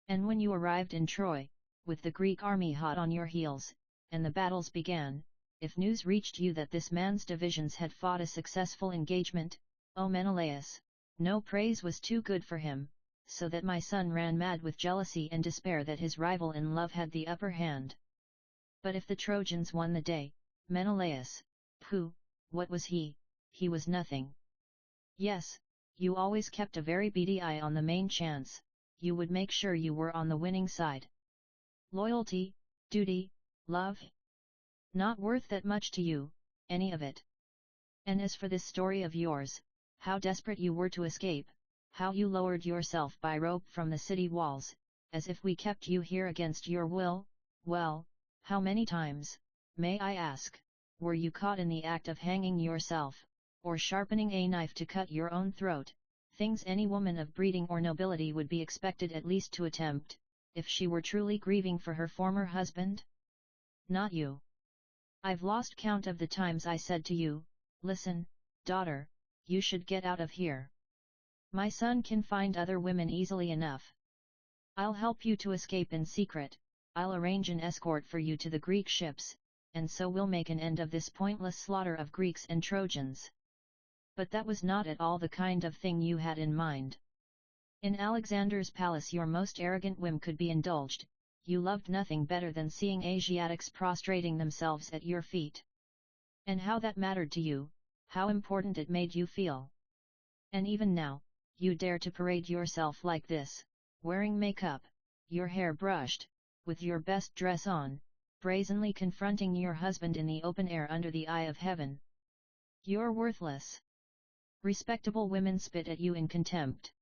And when you arrived in Troy, with the Greek army hot on your heels, and the battles began, if news reached you that this man's divisions had fought a successful engagement, O Menelaus, no praise was too good for him, so that my son ran mad with jealousy and despair that his rival in love had the upper hand. But if the Trojans won the day, Menelaus, pooh, what was he? He was nothing. Yes, you always kept a very beady eye on the main chance. You would make sure you were on the winning side. Loyalty, duty, love? Not worth that much to you, any of it. And as for this story of yours, how desperate you were to escape, how you lowered yourself by rope from the city walls, as if we kept you here against your will, well, how many times, may I ask, were you caught in the act of hanging yourself, or sharpening a knife to cut your own throat? Things any woman of breeding or nobility would be expected at least to attempt, if she were truly grieving for her former husband? Not you. I've lost count of the times I said to you, listen, daughter, you should get out of here. My son can find other women easily enough. I'll help you to escape in secret, I'll arrange an escort for you to the Greek ships, and so we'll make an end of this pointless slaughter of Greeks and Trojans. But that was not at all the kind of thing you had in mind. In Alexander's palace your most arrogant whim could be indulged. You loved nothing better than seeing Asiatics prostrating themselves at your feet. And how that mattered to you, how important it made you feel. And even now, you dare to parade yourself like this, wearing makeup, your hair brushed, with your best dress on, brazenly confronting your husband in the open air under the eye of heaven. You're worthless. Respectable women spit at you in contempt.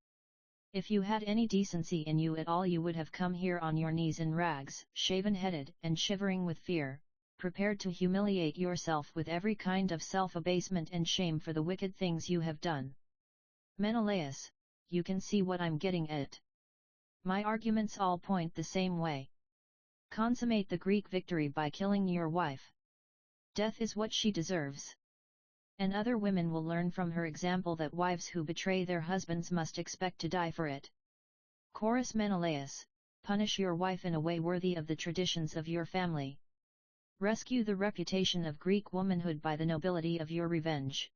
If you had any decency in you at all, you would have come here on your knees in rags, shaven-headed and shivering with fear, prepared to humiliate yourself with every kind of self-abasement and shame for the wicked things you have done. Menelaus, you can see what I'm getting at. My arguments all point the same way. Consummate the Greek victory by killing your wife. Death is what she deserves. And other women will learn from her example that wives who betray their husbands must expect to die for it. Chorus Menelaus, punish your wife in a way worthy of the traditions of your family. Rescue the reputation of Greek womanhood by the nobility of your revenge.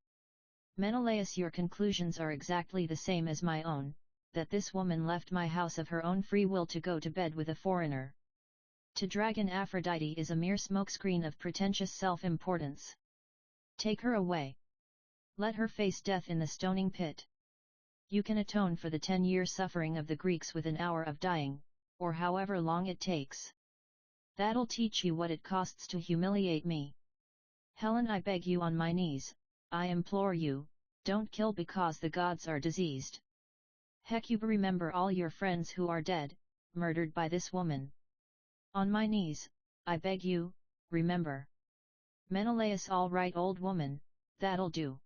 Menelaus, your conclusions are exactly the same as my own, that this woman left my house of her own free will to go to bed with a foreigner. To drag in Aphrodite is a mere smokescreen of pretentious self-importance. Take her away. Let her face death in the stoning pit. You can atone for the 10-year suffering of the Greeks with an hour of dying, or however long it takes. That'll teach you what it costs to humiliate me. Helen, I beg you on my knees, I implore you, don't kill because the gods are diseased. Hecuba, remember all your friends who are dead, murdered by this woman. On my knees, I beg you, remember. Menelaus: all right old woman, that'll do.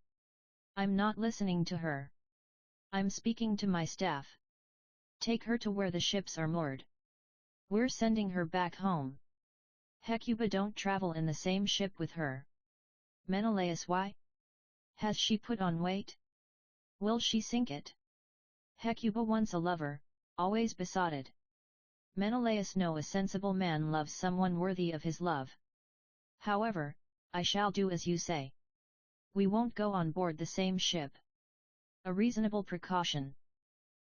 I'm not listening to her. I'm speaking to my staff. Take her to where the ships are moored. We're sending her back home. Hecuba: don't travel in the same ship with her. Menelaus: why? Has she put on weight? Will she sink it? Hecuba: once a lover, always besotted. Menelaus: no, a sensible man loves someone worthy of his love. However, I shall do as you say. We won't go on board the same ship. A reasonable precaution.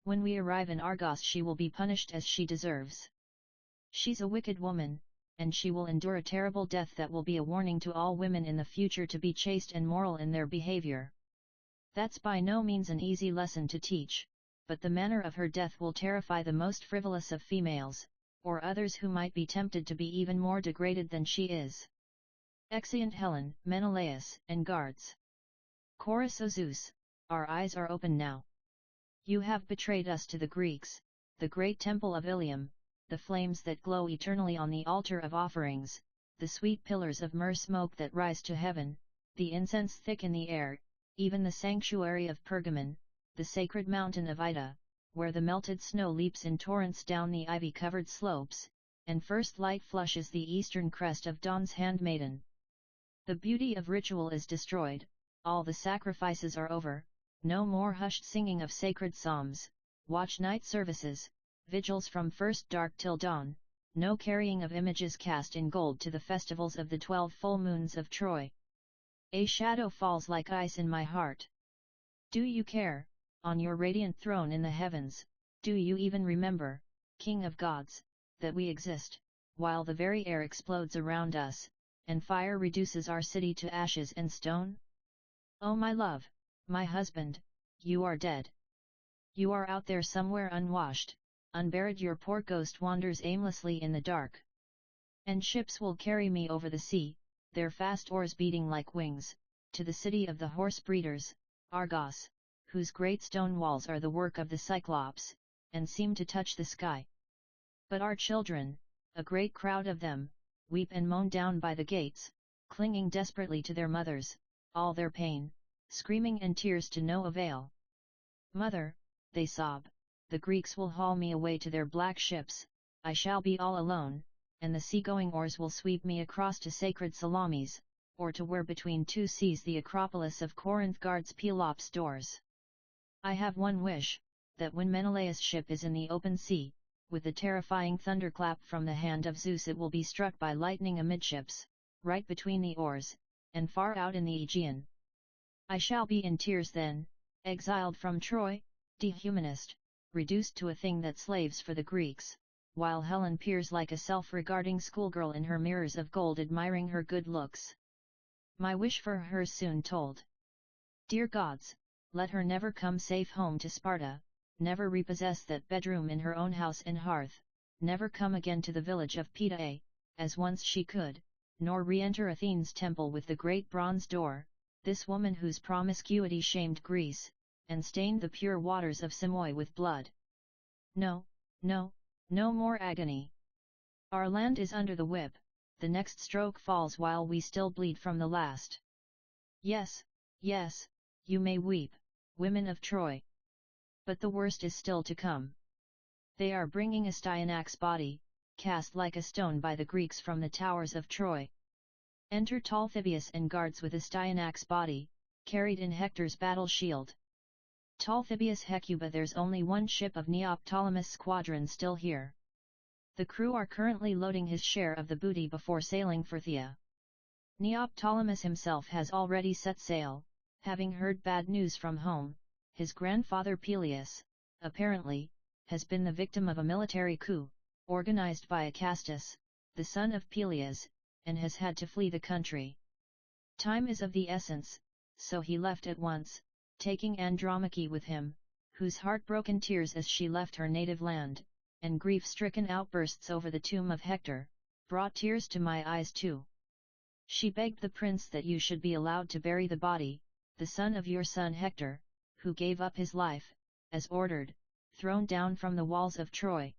When we arrive in Argos she will be punished as she deserves. She's a wicked woman, and she will endure a terrible death that will be a warning to all women in the future to be chaste and moral in their behavior. That's by no means an easy lesson to teach, but the manner of her death will terrify the most frivolous of females, or others who might be tempted to be even more degraded than she is. Exeunt Helen, Menelaus, and guards. Chorus: O Zeus, our eyes are open now. You have betrayed us to the Greeks, the great temple of Ilium, the flames that glow eternally on the altar of offerings, the sweet pillars of myrrh smoke that rise to heaven, the incense thick in the air, even the sanctuary of Pergamon, the sacred mountain of Ida, where the melted snow leaps in torrents down the ivy-covered slopes, and first light flushes the eastern crest of dawn's handmaiden. The beauty of ritual is destroyed, all the sacrifices are over, no more hushed singing of sacred psalms, watch night services, vigils from first dark till dawn, no carrying of images cast in gold to the festivals of the 12 full moons of Troy. A shadow falls like ice in my heart. Do you care, on your radiant throne in the heavens, do you even remember, King of gods, that we exist, while the very air explodes around us, and fire reduces our city to ashes and stone? Oh my love, my husband, you are dead. You are out there somewhere unwashed, unburied, your poor ghost wanders aimlessly in the dark. And ships will carry me over the sea, their fast oars beating like wings, to the city of the horse breeders, Argos, whose great stone walls are the work of the Cyclops, and seem to touch the sky. But our children, a great crowd of them, weep and moan down by the gates, clinging desperately to their mothers, all their pain, screaming and tears to no avail. Mother, they sob, the Greeks will haul me away to their black ships, I shall be all alone, and the seagoing oars will sweep me across to sacred Salamis, or to where between two seas the Acropolis of Corinth guards Pelops' doors. I have one wish, that when Menelaus' ship is in the open sea, with the terrifying thunderclap from the hand of Zeus it will be struck by lightning amidships, right between the oars, and far out in the Aegean. I shall be in tears then, exiled from Troy, dehumanist, reduced to a thing that slaves for the Greeks, while Helen peers like a self-regarding schoolgirl in her mirrors of gold admiring her good looks. My wish for her is soon told. Dear gods, let her never come safe home to Sparta, never repossess that bedroom in her own house and hearth, never come again to the village of Pedae, as once she could, nor re-enter Athene's temple with the great bronze door, this woman whose promiscuity shamed Greece, and stained the pure waters of Simois with blood. No, no, no more agony. Our land is under the whip, the next stroke falls while we still bleed from the last. Yes, yes, you may weep, women of Troy. But the worst is still to come. They are bringing Astyanax's body, cast like a stone by the Greeks from the towers of Troy. Enter Talthybius and guards with Astyanax's body, carried in Hector's battle shield. Talthybius: Hecuba, there's only one ship of Neoptolemus' squadron still here. The crew are currently loading his share of the booty before sailing for Phthia. Neoptolemus himself has already set sail, having heard bad news from home. His grandfather Peleus, apparently, has been the victim of a military coup, organized by Acastus, the son of Peleus, and has had to flee the country. Time is of the essence, so he left at once, taking Andromache with him, whose heart broke in tears as she left her native land, and grief-stricken outbursts over the tomb of Hector, brought tears to my eyes too. She begged the prince that you should be allowed to bury the body, the son of your son Hector, who gave up his life, as ordered, thrown down from the walls of Troy.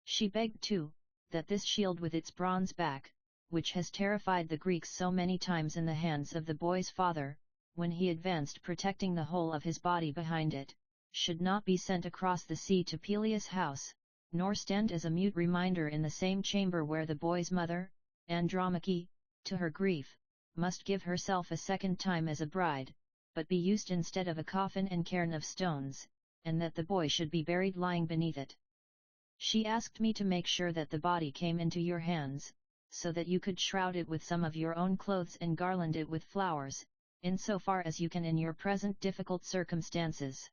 She begged too, that this shield with its bronze back, which has terrified the Greeks so many times in the hands of the boy's father, when he advanced protecting the whole of his body behind it, should not be sent across the sea to Peleus' house, nor stand as a mute reminder in the same chamber where the boy's mother, Andromache, to her grief, must give herself a second time as a bride, but be used instead of a coffin and cairn of stones, and that the boy should be buried lying beneath it. She asked me to make sure that the body came into your hands, so that you could shroud it with some of your own clothes and garland it with flowers, insofar as you can in your present difficult circumstances.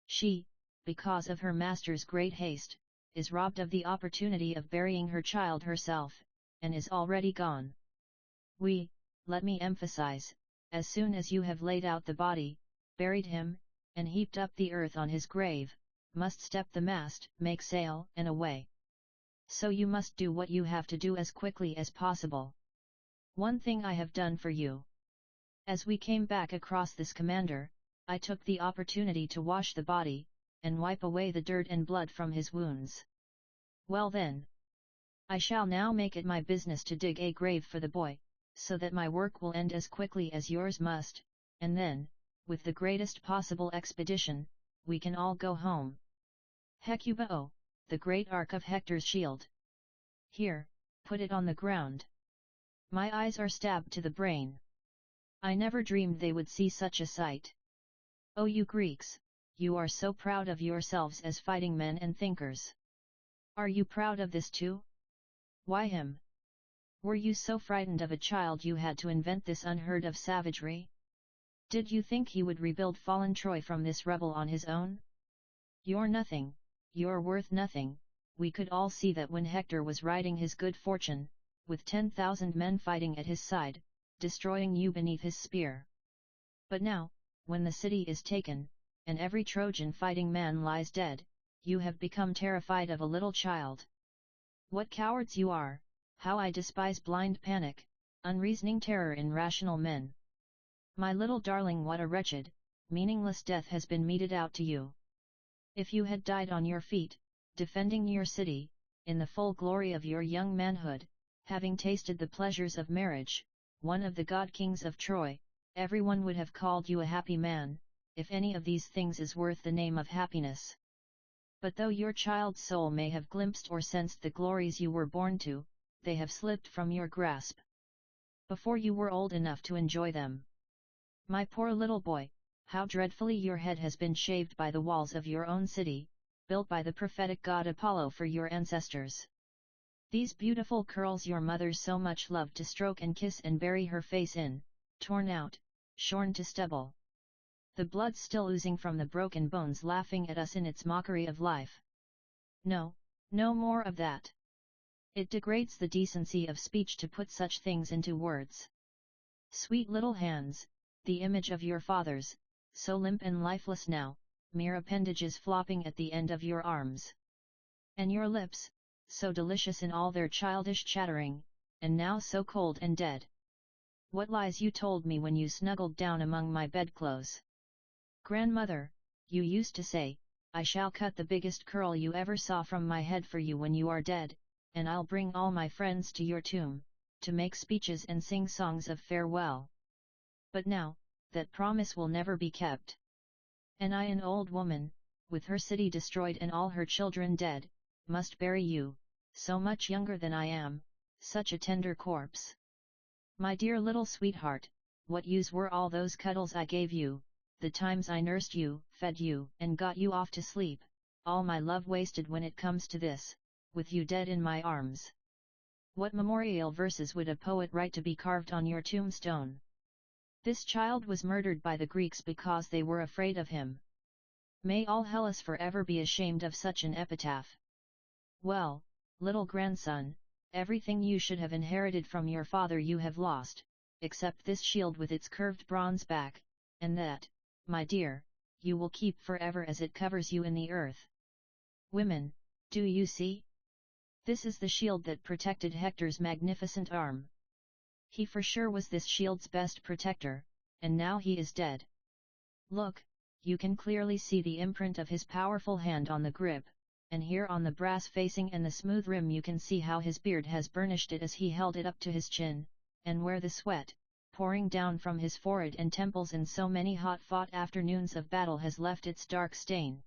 She, because of her master's great haste, is robbed of the opportunity of burying her child herself, and is already gone. We, let me emphasize, as soon as you have laid out the body, buried him, and heaped up the earth on his grave, must step the mast, make sail, and away. So you must do what you have to do as quickly as possible. One thing I have done for you. As we came back across this, commander, I took the opportunity to wash the body, and wipe away the dirt and blood from his wounds. Well then, I shall now make it my business to dig a grave for the boy, so that my work will end as quickly as yours must, and then, with the greatest possible expedition, we can all go home. Hecuba, the great ark of Hector's shield. Here, put it on the ground. My eyes are stabbed to the brain. I never dreamed they would see such a sight. O you Greeks, you are so proud of yourselves as fighting men and thinkers. Are you proud of this too? Why him? Were you so frightened of a child you had to invent this unheard of savagery? Did you think he would rebuild fallen Troy from this rebel on his own? You're nothing, you're worth nothing. We could all see that when Hector was riding his good fortune, with 10,000 men fighting at his side, destroying you beneath his spear. But now, when the city is taken, and every Trojan fighting man lies dead, you have become terrified of a little child. What cowards you are! How I despise blind panic, unreasoning terror in rational men. My little darling, what a wretched, meaningless death has been meted out to you. If you had died on your feet, defending your city, in the full glory of your young manhood, having tasted the pleasures of marriage, one of the god-kings of Troy, everyone would have called you a happy man, if any of these things is worth the name of happiness. But though your child's soul may have glimpsed or sensed the glories you were born to, they have slipped from your grasp before you were old enough to enjoy them. My poor little boy, how dreadfully your head has been shaved by the walls of your own city, built by the prophetic god Apollo for your ancestors. These beautiful curls your mother so much loved to stroke and kiss and bury her face in, torn out, shorn to stubble. The blood still oozing from the broken bones, laughing at us in its mockery of life. No, no more of that. It degrades the decency of speech to put such things into words. Sweet little hands, the image of your fathers, so limp and lifeless now, mere appendages flopping at the end of your arms. And your lips, so delicious in all their childish chattering, and now so cold and dead. What lies you told me when you snuggled down among my bedclothes. Grandmother, you used to say, I shall cut the biggest curl you ever saw from my head for you when you are dead, and I'll bring all my friends to your tomb, to make speeches and sing songs of farewell. But now, that promise will never be kept. And I, an old woman, with her city destroyed and all her children dead, must bury you, so much younger than I am, such a tender corpse. My dear little sweetheart, what use were all those cuddles I gave you, the times I nursed you, fed you, and got you off to sleep, all my love wasted when it comes to this, with you dead in my arms? What memorial verses would a poet write to be carved on your tombstone? This child was murdered by the Greeks because they were afraid of him. May all Hellas forever be ashamed of such an epitaph. Well, little grandson, everything you should have inherited from your father you have lost, except this shield with its curved bronze back, and that, my dear, you will keep forever as it covers you in the earth. Women, do you see? This is the shield that protected Hector's magnificent arm. He for sure was this shield's best protector, and now he is dead. Look, you can clearly see the imprint of his powerful hand on the grip, and here on the brass facing and the smooth rim you can see how his beard has burnished it as he held it up to his chin, and where the sweat, pouring down from his forehead and temples in so many hot-fought afternoons of battle has left its dark stain.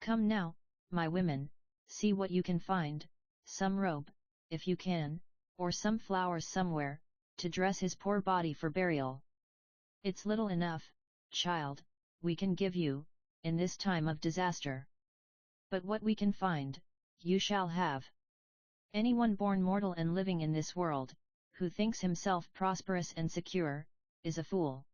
Come now, my women, see what you can find, some robe, if you can, or some flowers somewhere, to dress his poor body for burial. It's little enough, child, we can give you, in this time of disaster. But what we can find, you shall have. Anyone born mortal and living in this world, who thinks himself prosperous and secure, is a fool.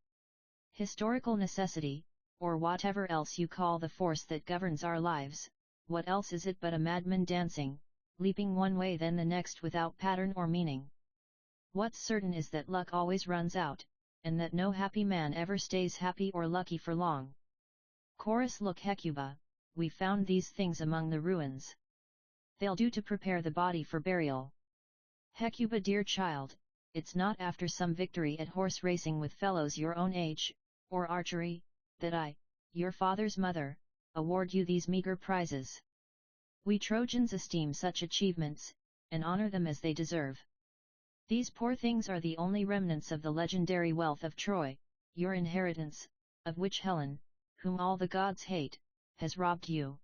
Historical necessity, or whatever else you call the force that governs our lives, what else is it but a madman dancing, leaping one way then the next without pattern or meaning? What's certain is that luck always runs out, and that no happy man ever stays happy or lucky for long. Chorus. Look, Hecuba, we found these things among the ruins. They'll do to prepare the body for burial. Hecuba, dear child, it's not after some victory at horse racing with fellows your own age, or archery, that I, your father's mother, award you these meager prizes. We Trojans esteem such achievements, and honor them as they deserve. These poor things are the only remnants of the legendary wealth of Troy, your inheritance, of which Helen, whom all the gods hate, has robbed you.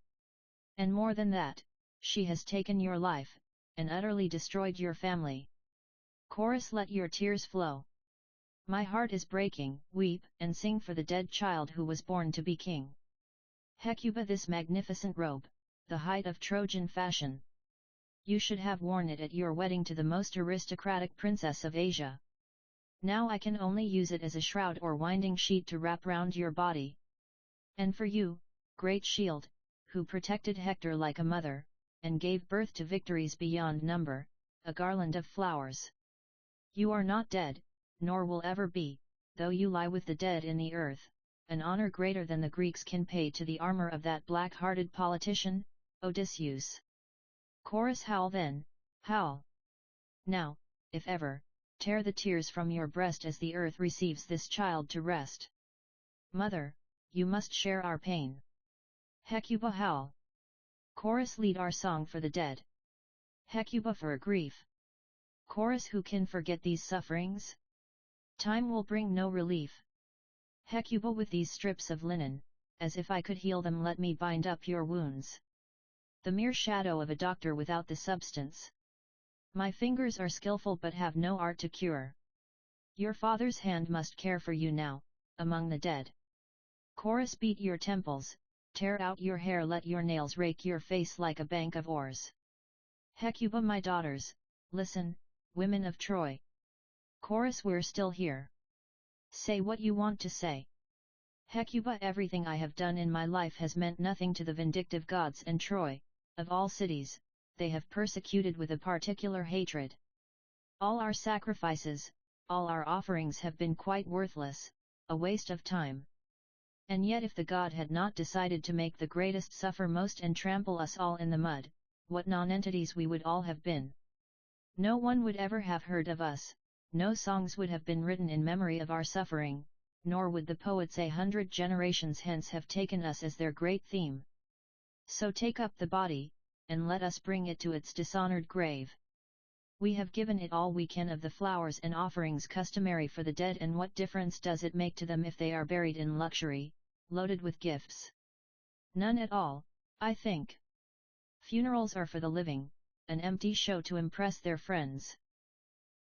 And more than that, she has taken your life, and utterly destroyed your family. Chorus. Let your tears flow. My heart is breaking, weep and sing for the dead child who was born to be king. Hecuba, this magnificent robe, the height of Trojan fashion. You should have worn it at your wedding to the most aristocratic princess of Asia. Now I can only use it as a shroud or winding sheet to wrap round your body. And for you, great shield, who protected Hector like a mother, and gave birth to victories beyond number, a garland of flowers. You are not dead, nor will ever be, though you lie with the dead in the earth, an honor greater than the Greeks can pay to the armor of that black-hearted politician, Odysseus. Chorus. Howl then, howl. Now, if ever, tear the tears from your breast as the earth receives this child to rest. Mother, you must share our pain. Hecuba, howl. Chorus. Lead our song for the dead. Hecuba, for grief. Chorus. Who can forget these sufferings? Time will bring no relief. Hecuba, with these strips of linen, as if I could heal them, let me bind up your wounds. The mere shadow of a doctor without the substance. My fingers are skillful but have no art to cure. Your father's hand must care for you now, among the dead. Chorus. Beat your temples, tear out your hair, let your nails rake your face like a bank of ores. Hecuba, my daughters, listen, women of Troy. Chorus. We're still here. Say what you want to say. Hecuba, everything I have done in my life has meant nothing to the vindictive gods, and Troy, of all cities, they have persecuted with a particular hatred. All our sacrifices, all our offerings have been quite worthless, a waste of time. And yet if the god had not decided to make the greatest suffer most and trample us all in the mud, what nonentities we would all have been. No one would ever have heard of us, no songs would have been written in memory of our suffering, nor would the poets 100 generations hence have taken us as their great theme. So take up the body, and let us bring it to its dishonored grave. We have given it all we can of the flowers and offerings customary for the dead, and what difference does it make to them if they are buried in luxury, loaded with gifts? None at all, I think. Funerals are for the living, an empty show to impress their friends.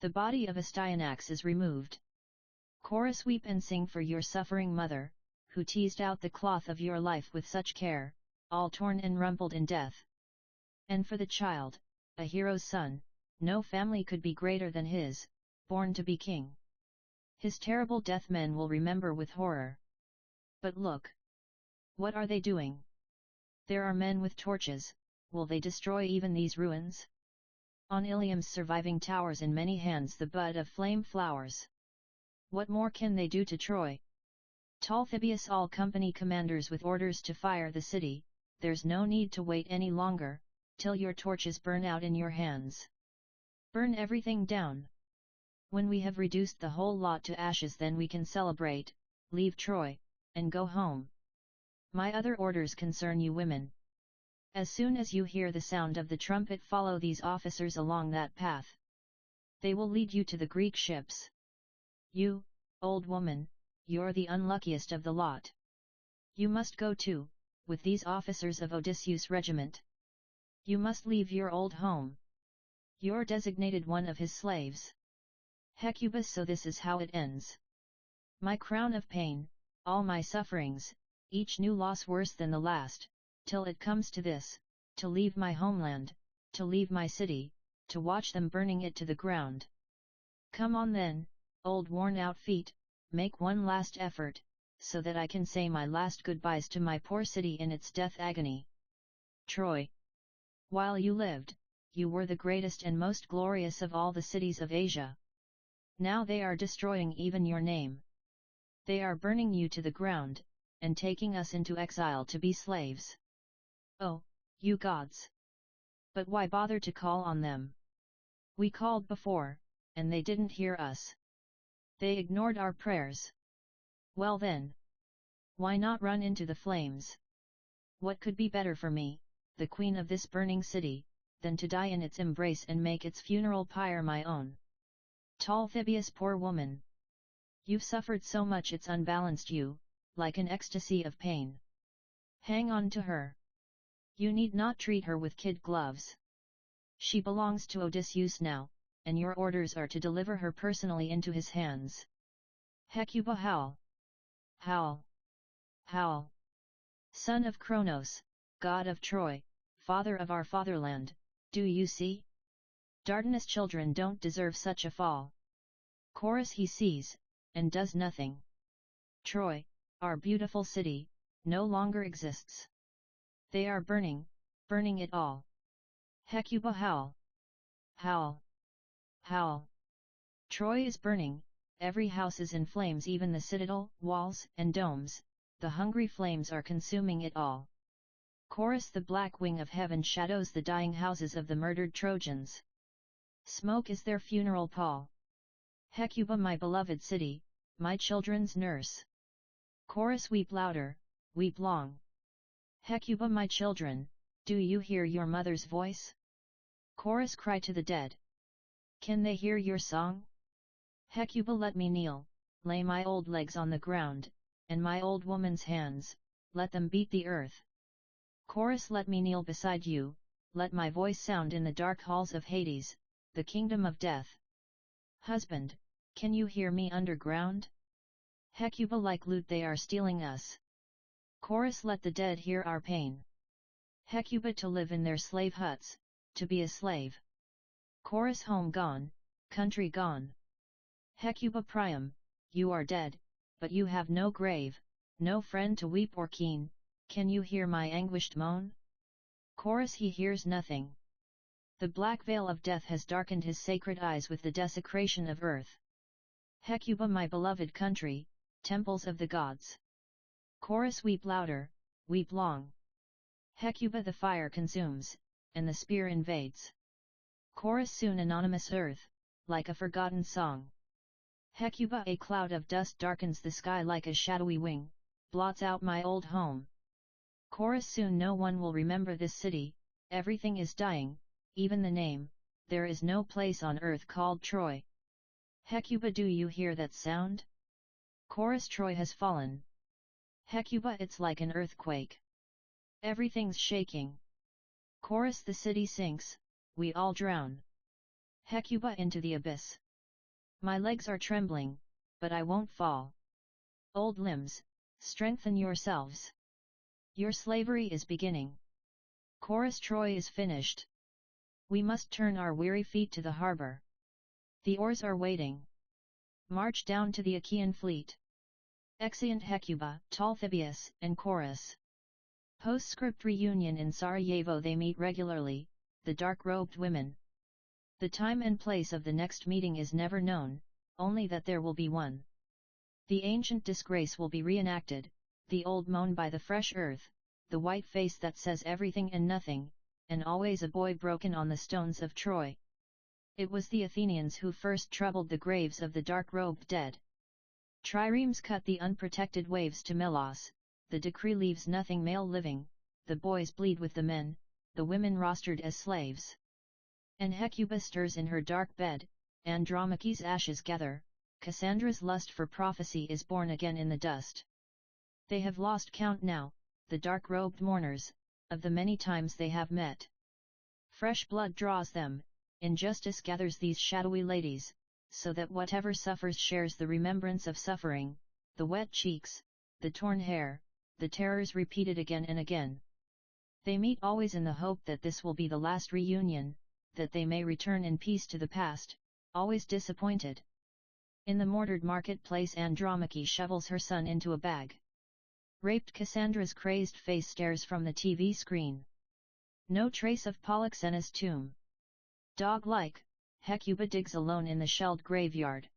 The body of Astyanax is removed. Chorus. Weep and sing for your suffering mother, who teased out the cloth of your life with such care, all torn and rumpled in death. And for the child, a hero's son, no family could be greater than his, born to be king. His terrible death men will remember with horror. But look! What are they doing? There are men with torches, will they destroy even these ruins? On Ilium's surviving towers in many hands the bud of flame flowers. What more can they do to Troy? Talthybius, all company commanders with orders to fire the city, there's no need to wait any longer, till your torches burn out in your hands. Burn everything down. When we have reduced the whole lot to ashes, then we can celebrate, leave Troy, and go home. My other orders concern you women. As soon as you hear the sound of the trumpet, follow these officers along that path. They will lead you to the Greek ships. You, old woman, you're the unluckiest of the lot. You must go too, with these officers of Odysseus' regiment. You must leave your old home. You're designated one of his slaves. Hecuba, so this is how it ends. My crown of pain, all my sufferings, each new loss worse than the last, till it comes to this, to leave my homeland, to leave my city, to watch them burning it to the ground. Come on then, old worn-out feet, make one last effort, so that I can say my last goodbyes to my poor city in its death agony. Troy. While you lived, you were the greatest and most glorious of all the cities of Asia. Now they are destroying even your name. They are burning you to the ground, and taking us into exile to be slaves. Oh, you gods! But why bother to call on them? We called before, and they didn't hear us. They ignored our prayers. Well then, why not run into the flames? What could be better for me, the queen of this burning city, than to die in its embrace and make its funeral pyre my own? Talthybius, poor woman! You've suffered so much it's unbalanced you, like an ecstasy of pain. Hang on to her. You need not treat her with kid gloves. She belongs to Odysseus now, and your orders are to deliver her personally into his hands. Hecuba, howl! Howl! Howl! Son of Cronos, god of Troy, father of our fatherland, do you see? Dardanus' children don't deserve such a fall. Chorus, he sees, and does nothing. Troy, our beautiful city, no longer exists. They are burning, burning it all. Hecuba, howl! Howl! Howl! Troy is burning, every house is in flames, even the citadel, walls, and domes, the hungry flames are consuming it all. Chorus, the black wing of heaven shadows the dying houses of the murdered Trojans. Smoke is their funeral pall. Hecuba, my beloved city, my children's nurse. Chorus, weep louder, weep long. Hecuba, my children, do you hear your mother's voice? Chorus, cry to the dead. Can they hear your song? Hecuba, let me kneel, lay my old legs on the ground, and my old woman's hands, let them beat the earth. Chorus, let me kneel beside you, let my voice sound in the dark halls of Hades, the kingdom of death. Husband, can you hear me underground? Hecuba, like loot they are stealing us. Chorus, let the dead hear our pain. Hecuba, to live in their slave huts, to be a slave. Chorus, home gone, country gone. Hecuba, Priam, you are dead, but you have no grave, no friend to weep or keen, can you hear my anguished moan? Chorus, he hears nothing. The black veil of death has darkened his sacred eyes with the desecration of earth. Hecuba, my beloved country, temples of the gods. Chorus, weep louder, weep long. Hecuba, the fire consumes, and the spear invades. Chorus, soon anonymous earth, like a forgotten song. Hecuba, a cloud of dust darkens the sky like a shadowy wing, blots out my old home. Chorus, soon no one will remember this city, everything is dying, even the name, there is no place on earth called Troy. Hecuba, do you hear that sound? Chorus, Troy has fallen. Hecuba, it's like an earthquake. Everything's shaking. Chorus, the city sinks, we all drown. Hecuba, into the abyss. My legs are trembling, but I won't fall. Old limbs, strengthen yourselves. Your slavery is beginning. Chorus, Troy is finished. We must turn our weary feet to the harbor. The oars are waiting. March down to the Achaean fleet. Exeunt Hecuba, Talthybius, and Chorus. Postscript, reunion in Sarajevo. They meet regularly, the dark-robed women. The time and place of the next meeting is never known, only that there will be one. The ancient disgrace will be reenacted, the old moan by the fresh earth, the white face that says everything and nothing, and always a boy broken on the stones of Troy. It was the Athenians who first troubled the graves of the dark-robed dead. Triremes cut the unprotected waves to Melos, the decree leaves nothing male living, the boys bleed with the men, the women rostered as slaves. And Hecuba stirs in her dark bed, Andromache's ashes gather, Cassandra's lust for prophecy is born again in the dust. They have lost count now, the dark-robed mourners, of the many times they have met. Fresh blood draws them, injustice gathers these shadowy ladies, so that whatever suffers shares the remembrance of suffering, the wet cheeks, the torn hair, the terrors repeated again and again. They meet always in the hope that this will be the last reunion, that they may return in peace to the past, always disappointed. In the mortared marketplace Andromache shovels her son into a bag. Raped Cassandra's crazed face stares from the TV screen. No trace of Polyxena's tomb. Dog-like, Hecuba digs alone in the shelled graveyard.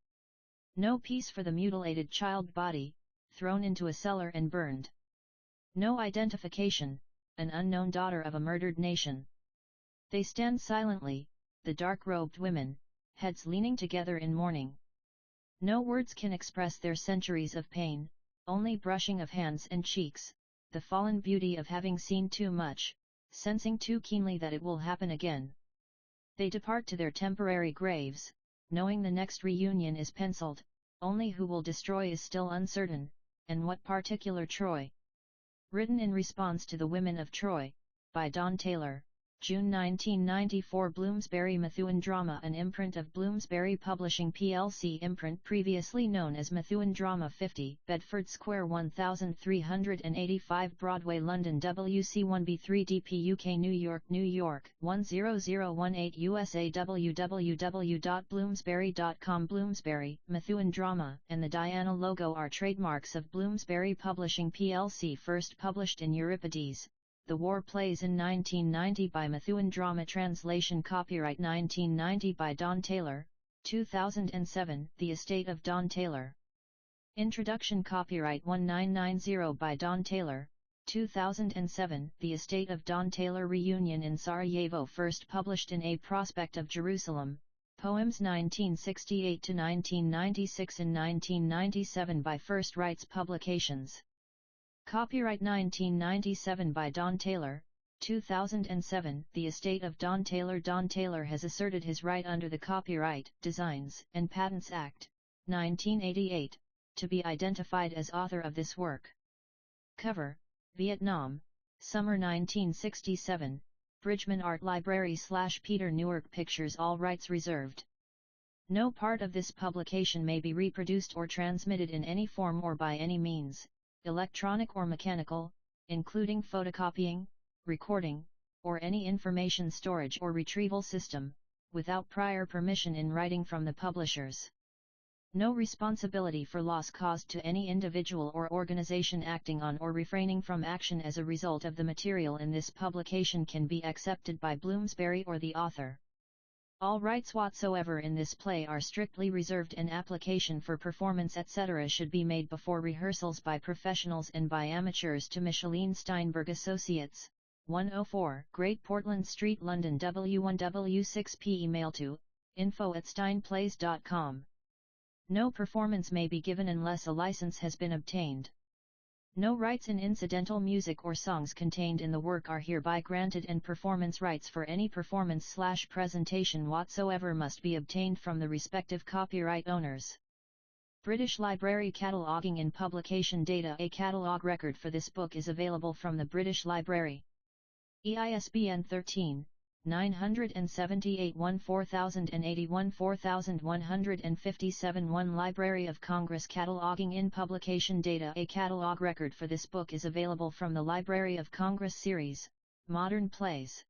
No peace for the mutilated child body, thrown into a cellar and burned. No identification, an unknown daughter of a murdered nation. They stand silently, the dark-robed women, heads leaning together in mourning. No words can express their centuries of pain, only brushing of hands and cheeks, the fallen beauty of having seen too much, sensing too keenly that it will happen again. They depart to their temporary graves, knowing the next reunion is penciled, only who will destroy is still uncertain, and what particular Troy. Written in response to the Women of Troy, by Don Taylor, June 1994. Bloomsbury Methuen Drama, an imprint of Bloomsbury Publishing plc, imprint previously known as Methuen Drama 50, Bedford Square 1385 Broadway, London, WC1B3DP UK, New York, New York 10018 USA. www.bloomsbury.com. Bloomsbury, Methuen Drama, and the Diana logo are trademarks of Bloomsbury Publishing plc. First published in Euripides, The War Plays in 1990 by Methuen Drama. Translation copyright 1990 by Don Taylor, 2007, The Estate of Don Taylor. Introduction copyright 1990 by Don Taylor, 2007, The Estate of Don Taylor. Reunion in Sarajevo, first published in A Prospect of Jerusalem, Poems 1968-1996 and 1997 by First Rights Publications. Copyright 1997 by Don Taylor, 2007, The Estate of Don Taylor. Don Taylor has asserted his right under the Copyright, Designs, and Patents Act, 1988, to be identified as author of this work. Cover, Vietnam, Summer 1967, Bridgman Art Library / Peter Newark Pictures. All rights reserved. No part of this publication may be reproduced or transmitted in any form or by any means, electronic or mechanical, including photocopying, recording, or any information storage or retrieval system, without prior permission in writing from the publishers. No responsibility for loss caused to any individual or organization acting on or refraining from action as a result of the material in this publication can be accepted by Bloomsbury or the author. All rights whatsoever in this play are strictly reserved, and application for performance etc. should be made before rehearsals by professionals and by amateurs. To Micheline Steinberg Associates, 104 Great Portland Street, London, W1W6P. Email to info@steinplays.com. No performance may be given unless a license has been obtained. No rights in incidental music or songs contained in the work are hereby granted, and performance rights for any performance / presentation whatsoever must be obtained from the respective copyright owners. British Library Cataloguing and Publication Data. A catalogue record for this book is available from the British Library. EISBN 13-978-14081-4157. Library of Congress Cataloging in Publication Data. A catalogue record for this book is available from the Library of Congress series, Modern Plays.